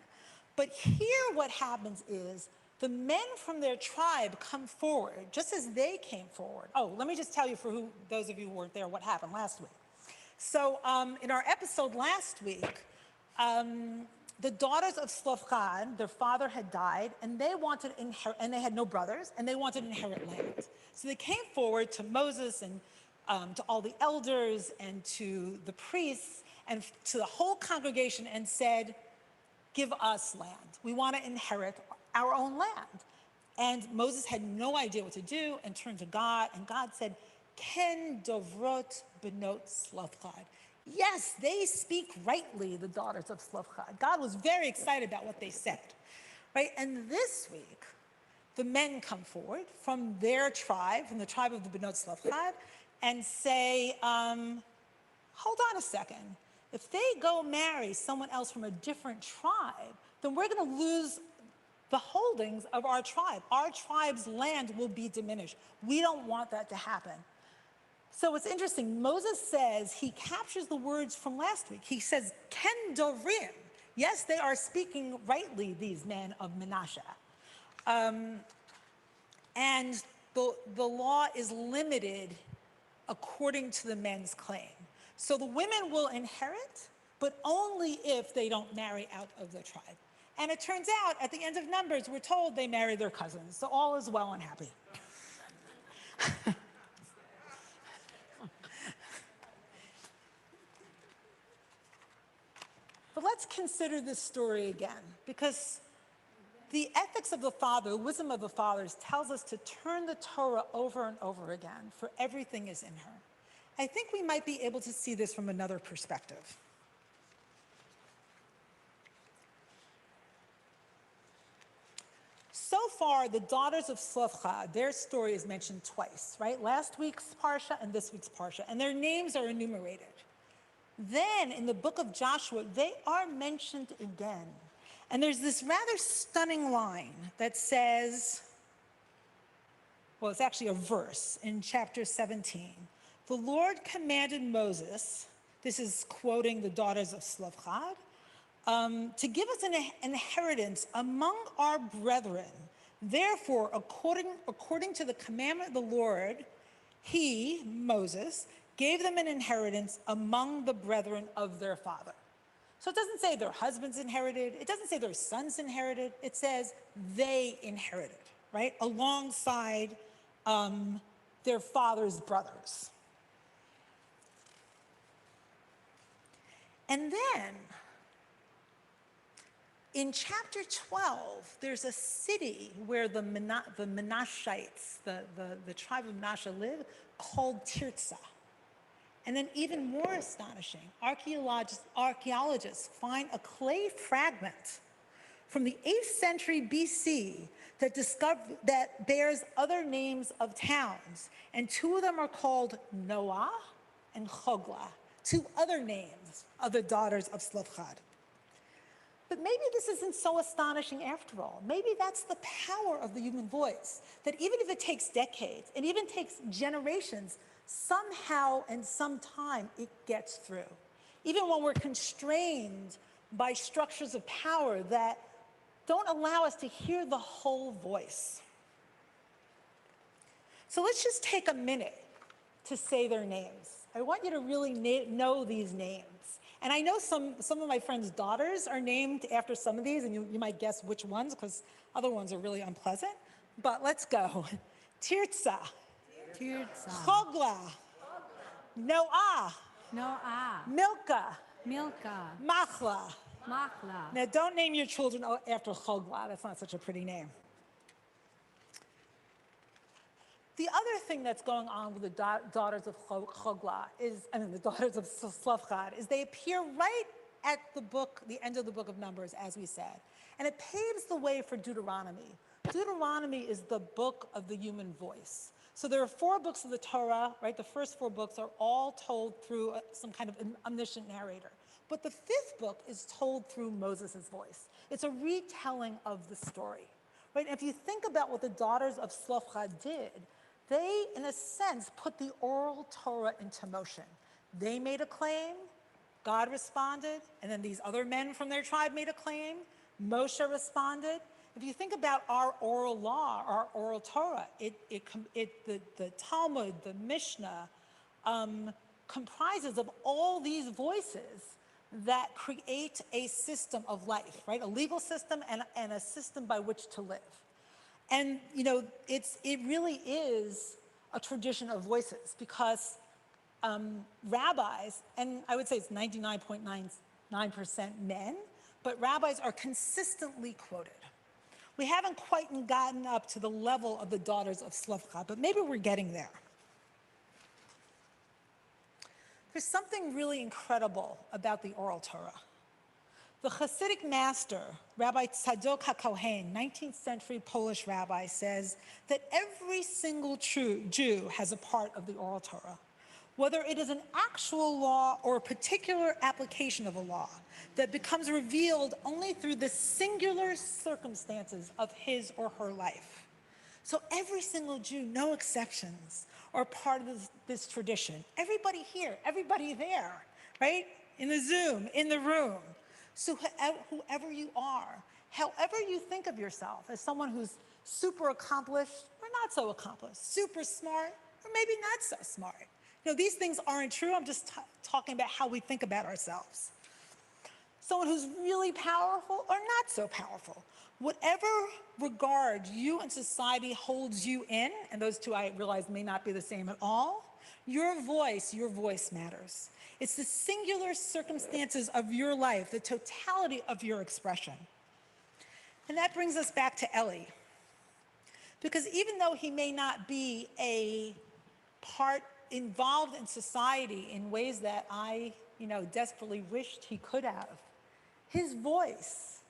But here what happens is the men from their tribe come forward, just as they came forward. Oh, let me just tell you for those of you who weren't there, what happened last week. So in our episode last week, the daughters of Tzlofchad, their father had died, and they wanted and they had no brothers, and they wanted to inherit land. So they came forward to Moses and to all the elders and to the priests and to the whole congregation and said, give us land. We want to inherit our own land. And Moses had no idea what to do and turned to God, and God said, Ken dovrot benot Tzlofchad. Yes, they speak rightly, the daughters of Tzlofchad. God was very excited about what they said, right? And this week, the men come forward from their tribe, from the tribe of the Benot Tzlofchad, and say, hold on a second. If they go marry someone else from a different tribe, then we're going to lose the holdings of our tribe. Our tribe's land will be diminished. We don't want that to happen. So it's interesting. Moses says, he captures the words from last week. He says, Ken Dorim. Yes, they are speaking rightly, these men of Menashe. And the law is limited according to the men's claim. So the women will inherit, but only if they don't marry out of the tribe. And it turns out, at the end of Numbers, we're told they marry their cousins. So all is well and happy. But let's consider this story again, because the ethics of the father, the wisdom of the fathers, tells us to turn the Torah over and over again, for everything is in her. I think we might be able to see this from another perspective. So far, the daughters of Slavcha, their story is mentioned twice, right? Last week's Parsha and this week's Parsha, and their names are enumerated. Then, in the book of Joshua, they are mentioned again. And there's this rather stunning line that says, well, it's actually a verse in chapter 17. The Lord commanded Moses, this is quoting the daughters of Slavchad, to give us an inheritance among our brethren. Therefore, according to the commandment of the Lord, he, Moses, gave them an inheritance among the brethren of their father. So it doesn't say their husbands inherited. It doesn't say their sons inherited. It says they inherited, right? Alongside their father's brothers. And then, in chapter 12, there's a city where the Menashites, the tribe of Menashe live, called Tirzah. And then even more astonishing, archaeologists find a clay fragment from the 8th century BC that bears other names of towns. And two of them are called Noah and Choglah, two other names of the daughters of Slavchad. But maybe this isn't so astonishing after all. Maybe that's the power of the human voice, that even if it takes decades, and even takes generations, somehow and sometime it gets through. Even when we're constrained by structures of power that don't allow us to hear the whole voice. So let's just take a minute to say their names. I want you to really know these names. And I know some of my friends' daughters are named after some of these, and you might guess which ones, because other ones are really unpleasant. But let's go. Tirzah. Choglah. Noah. Milcah. Machlah. Now, don't name your children after Choglah. That's not such a pretty name. The other thing that's going on with the daughters of Choglah the daughters of Slavchad, is they appear right at the end of the book of Numbers, as we said. And it paves the way for Deuteronomy. Deuteronomy is the book of the human voice. So there are 4 books of the Torah, right? The first 4 books are all told through some kind of omniscient narrator. But the 5th book is told through Moses' voice. It's a retelling of the story, right? And if you think about what the daughters of Slavchad did, they, in a sense, put the oral Torah into motion. They made a claim, God responded, and then these other men from their tribe made a claim, Moshe responded. If you think about our oral law, our oral Torah, the Talmud, the Mishnah, comprises of all these voices that create a system of life, right? A legal system and a system by which to live. And it really is a tradition of voices, because rabbis, and I would say it's 99.99% men, but rabbis are consistently quoted. We haven't quite gotten up to the level of the daughters of Slavchad, but maybe we're getting there. There's something really incredible about the oral Torah. The Hasidic master, Rabbi Tzadok HaKohen, 19th century Polish rabbi, says that every single Jew has a part of the oral Torah, whether it is an actual law or a particular application of a law that becomes revealed only through the singular circumstances of his or her life. So every single Jew, no exceptions, are part of this tradition. Everybody here, everybody there, right? In the Zoom, in the room. So whoever you are, however you think of yourself as someone who's super accomplished or not so accomplished, super smart or maybe not so smart. You know, these things aren't true. I'm just talking about how we think about ourselves. Someone who's really powerful or not so powerful. Whatever regard you and society holds you in, and those two I realize may not be the same at all, your voice matters. It's the singular circumstances of your life, the totality of your expression. And that brings us back to Eli. Because even though he may not be a part involved in society in ways that I, desperately wished he could have, his voice,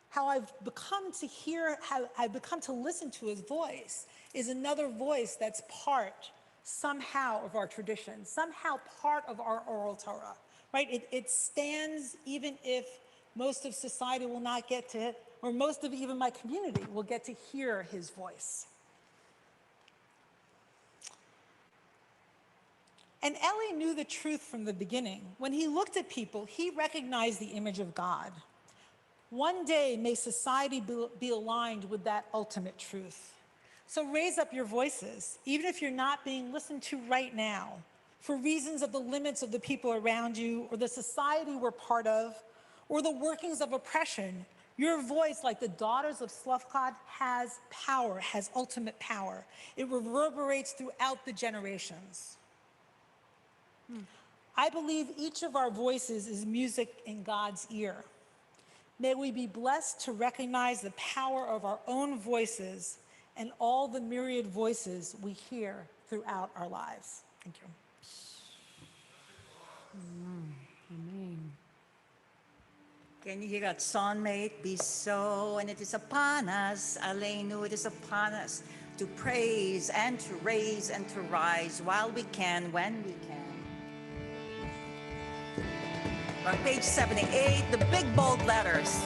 how I've become to hear, how I've become to listen to his voice, is another voice that's part somehow of our tradition, somehow part of our oral Torah, right? It stands even if most of society will not get to, or most of even my community will get to hear his voice. And Eli knew the truth from the beginning. When he looked at people, he recognized the image of God. One day, may society be aligned with that ultimate truth. So raise up your voices, even if you're not being listened to right now, for reasons of the limits of the people around you, or the society we're part of, or the workings of oppression. Your voice, like the daughters of Slavkad, has power, has ultimate power. It reverberates throughout the generations. I believe each of our voices is music in God's ear. May we be blessed to recognize the power of our own voices and all the myriad voices we hear throughout our lives. Thank you. Amen. Can you hear that song, mate? Be so, and it is upon us, Aleinu, it is upon us to praise and to raise and to rise while we can, when we can. On page 78, the big bold letters.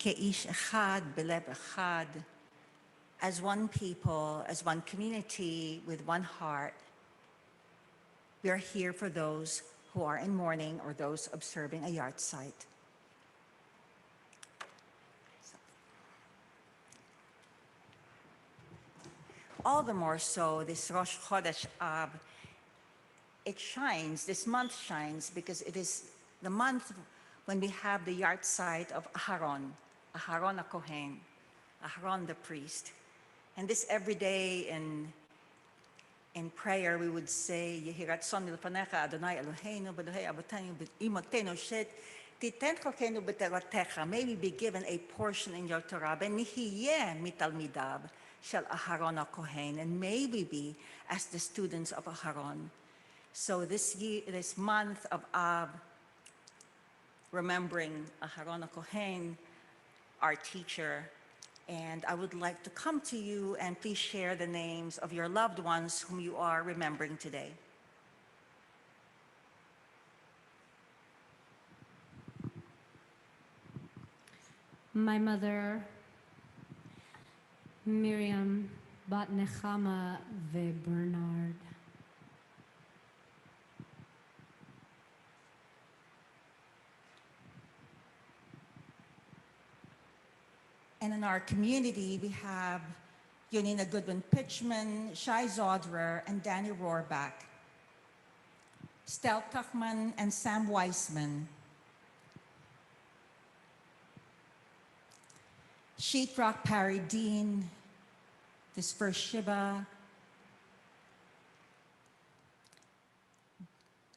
Ke'ish echad, belev echad, as one people, as one community, with one heart. We are here for those who are in mourning or those observing a yard site. All the more so, this Rosh Chodesh Av, it shines, this month shines, because it is the month when we have the yard site of Aharon HaKohen, Aharon the priest. And this every day in prayer, we would say, Yehi ratzon milpanecha Adonai Eloheinu, b'Elohei Avotenu, b'Imotenu shet Titen kokenu b'toratecha, may we be given a portion in your Torah, v'nihiyeh mitalmidav shel Aharon HaKohen, and may we be as the students of Aharon. So this month of Av, remembering Aharon HaKohen, our teacher, and I would like to come to you and please share the names of your loved ones whom you are remembering today. My mother, Miriam, Bat Nechama ve Bernard. And in our community, we have Yonina Goodwin-Pitchman, Shai Zodrer, and Danny Rohrbach. Stel Tuchman and Sam Weissman. Sheetrock Parry Dean, Disper Shiba,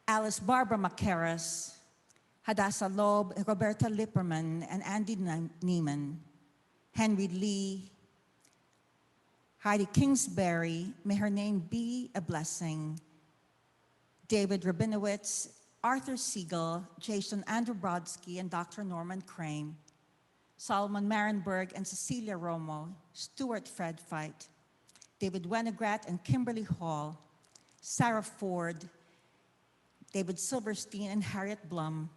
Alice Barbara Macaras, Hadassah Loeb, Roberta Lipperman, and Andy Neiman, Henry Lee, Heidi Kingsbury, may her name be a blessing, David Rabinowitz, Arthur Siegel, Jason Andrew Brodsky, and Dr. Norman Crane, Solomon Marenberg and Cecilia Romo, Stuart Fred Fight, David Wenegrat and Kimberly Hall, Sarah Ford, David Silverstein and Harriet Blum,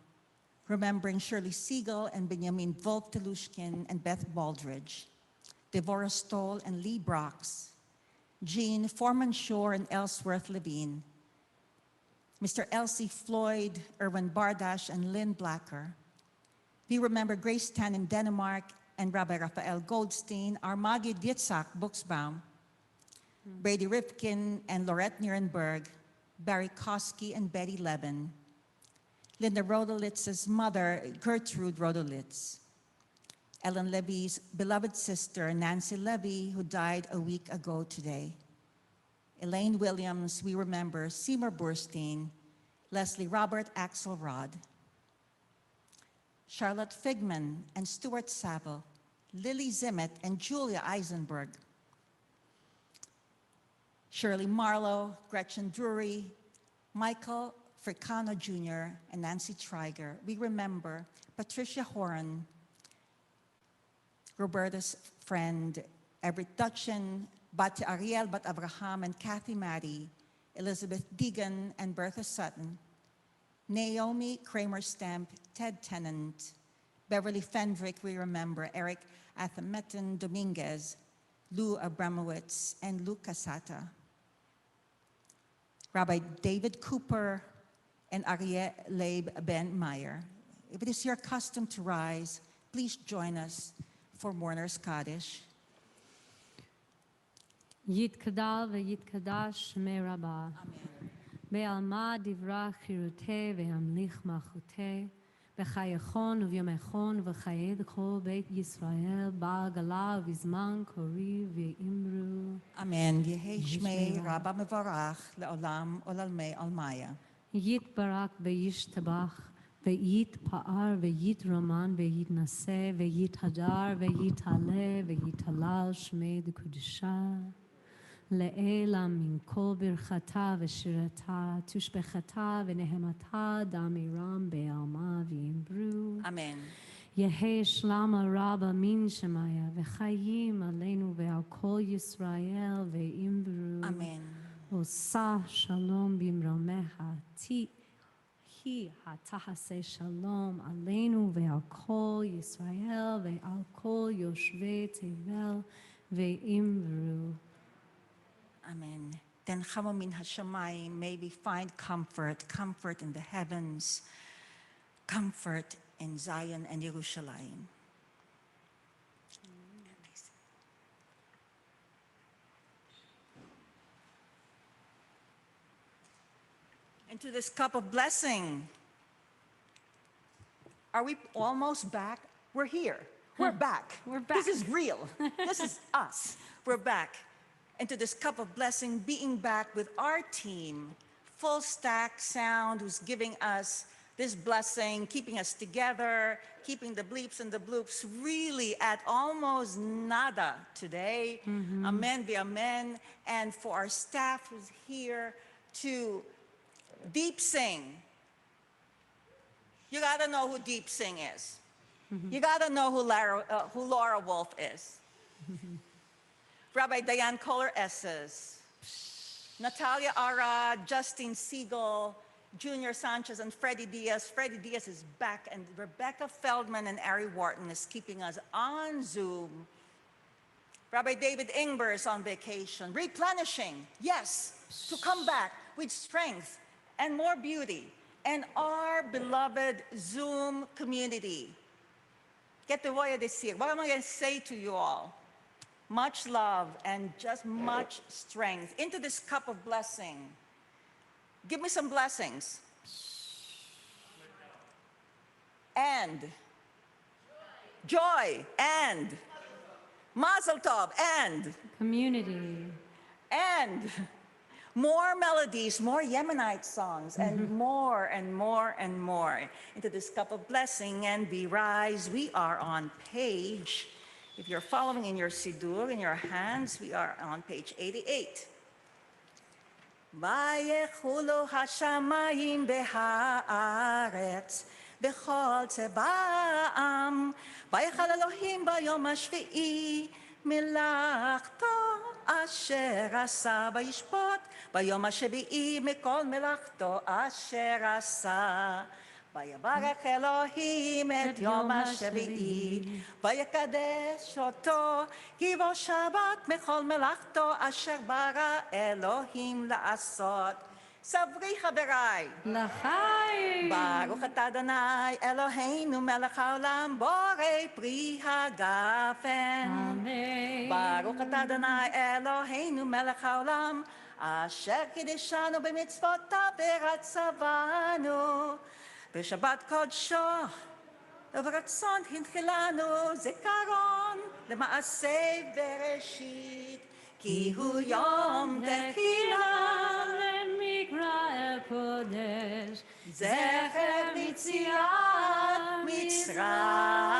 remembering Shirley Siegel and Benjamin Volk-Telushkin and Beth Baldridge, Devorah Stoll and Lee Brox, Jean Foreman Shore and Ellsworth Levine, Mr. Elsie Floyd, Erwin Bardash, and Lynn Blacker. We remember Grace Tan in Denmark and Rabbi Raphael Goldstein, Armagi Yitzhak Buxbaum, Brady Rifkin and Lorette Nierenberg, Barry Kosky and Betty Levin, Linda Rodolitz's mother, Gertrude Rodolitz, Ellen Levy's beloved sister, Nancy Levy, who died a week ago today, Elaine Williams, we remember Seymour Burstein, Leslie Robert Axelrod, Charlotte Figman and Stuart Saville, Lily Zimmett and Julia Eisenberg, Shirley Marlowe, Gretchen Drury, Michael Fricano Jr., and Nancy Triger. We remember Patricia Horan, Roberta's friend, Everett Dutchin, Bat Ariel, Bat Abraham, and Kathy Maddie, Elizabeth Deegan and Bertha Sutton, Naomi Kramer Stamp, Ted Tennant, Beverly Fendrick, we remember, Eric Athameton Dominguez, Lou Abramowitz, and Lou Casata. Rabbi David Cooper and Aryeh Leib Ben Meyer. If it is your custom to rise, please join us for Mourner's Kaddish. Yitkadal v'yitkadash shmei Rabbah. Be'alma divra chiruteh ve'amlich malchuteh. B'chayechon uvyomechon v'chayed chol beit Yisrael ba'agala v'zman kori v'imru. Amen. Yehi Shmei Rabba Mevarach le'olam olalmei almaya. Yitbarak ve'yishtabach ve'yitpa'ar ve'yitroman ve'yitnaseh ve'yithadar ve'yithaleh ve'yithalal shmei d'kudusha. Le'ela min kol birchata v'shirata tushbechata v'nehemata damiram be'alma v'imbru. Amen. Yehi shlama rabba min shemaya v'chayim aleinu ve'al kol Yisrael ve'imbru. Amen. Osa shalom bimromeha ti hi hatahase shalom aleinu ve'al kol Yisrael ve'al kol yoshvei tevel ve'imru. Amen. Then Chamamin Hashemayim, may we find comfort, comfort in the heavens, comfort in Zion and Jerusalem. Into this cup of blessing. Are we almost back? We're here. We're back. We're back. This is real. This is us. We're back. Into this cup of blessing, being back with our team, Full Stack Sound, who's giving us this blessing, keeping us together, keeping the bleeps and the bloops really at almost nada today. Amen be amen. And for our staff who's here to deep sing. You gotta know who Deep Sing is. You gotta know who Laura Wolf is. Rabbi Diane Kohler-Esses, Natalia Ara, Justine Siegel, Junior Sanchez, and Freddie Diaz. Freddie Diaz is back, and Rebecca Feldman and Ari Wharton is keeping us on Zoom. Rabbi David Ingber is on vacation, replenishing, yes, to come back with strength and more beauty. And our beloved Zoom community. ¿Qué te voy a decir? What am I going to say to you all? Much love and just much strength into this cup of blessing. Give me some blessings. And joy and Mazel Tov and Community. and more melodies, more Yemenite songs, and more and more and more into this cup of blessing. And we rise. We are on page, if you're following in your Siddur, in your hands, we are on page 88. Vayechulu hashamayim v'haaretz b'chol tzeba'am vayechal Elohim bayom hashvi'i מלאכתו אשר עשה וישפוט ביום השביעי מכל מלאכתו אשר עשה. ויברך אלוהים את יום השביעי ויקדש אותו כי בו שבת מכל מלאכתו אשר ברא אלוהים לעשות. סברי חבריי. לחיים. ברוך אתה אדוני אלוהינו מלך העולם בורא פרי הגפן. אמן. ברוך אתה אדוני אלוהינו מלך העולם אשר קידשנו במצוותיו ורצבנו בשבת קודשו וברצון הנחילנו זיכרון למעשה בראשית כי הוא יום תחילה למקרא הקודש זכר ליציאת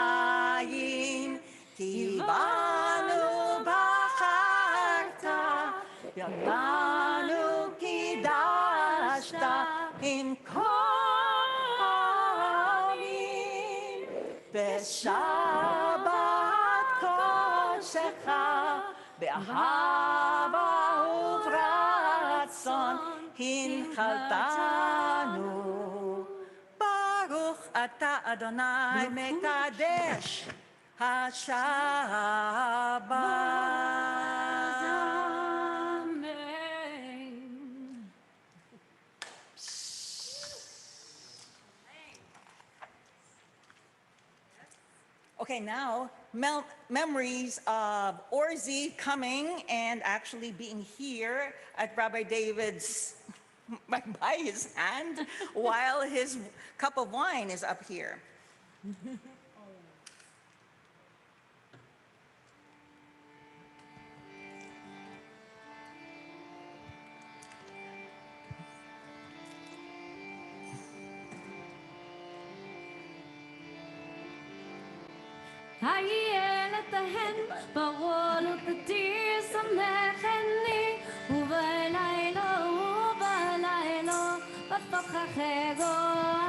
מצרים כי בנו בחרת ידענו קידשת עם כל עמים בשבת קודשך באהבה וברצון הנחלתנו. ברוך אתה אדוני מקדש השבת. Okay, now memories of Orzi coming and actually being here at Rabbi David's by his hand while his cup of wine is up here. איילת ההן ברול ותתיר שמחני ובלילה בתוכחו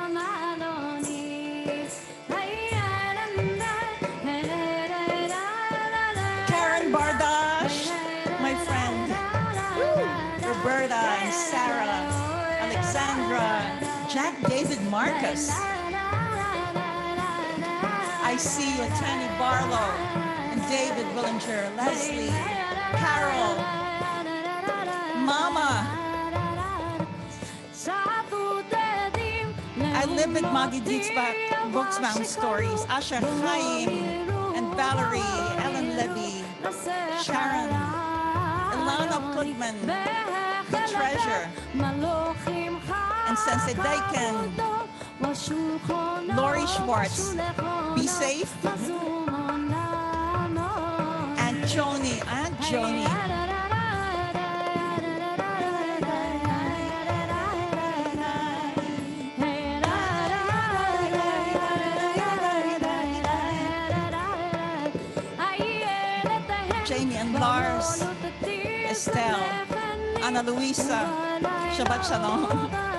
עמלוני Karen Bardash, my friend, Roberta and Sarah, Alexandra, Jack David Marcus. I see you, Tanny Barlow, and David Willinger, Leslie, Carol, Mama. I live with Maggie Buxbaum stories, Asher Chaim, and Valerie, Ellen Levy, Sharon, Ilana Putman, the treasure, and Sensei Dakin, Lori Schwartz, be safe, and Joni, Jamie and Lars, Estelle, Ana Luisa, Shabbat Shalom.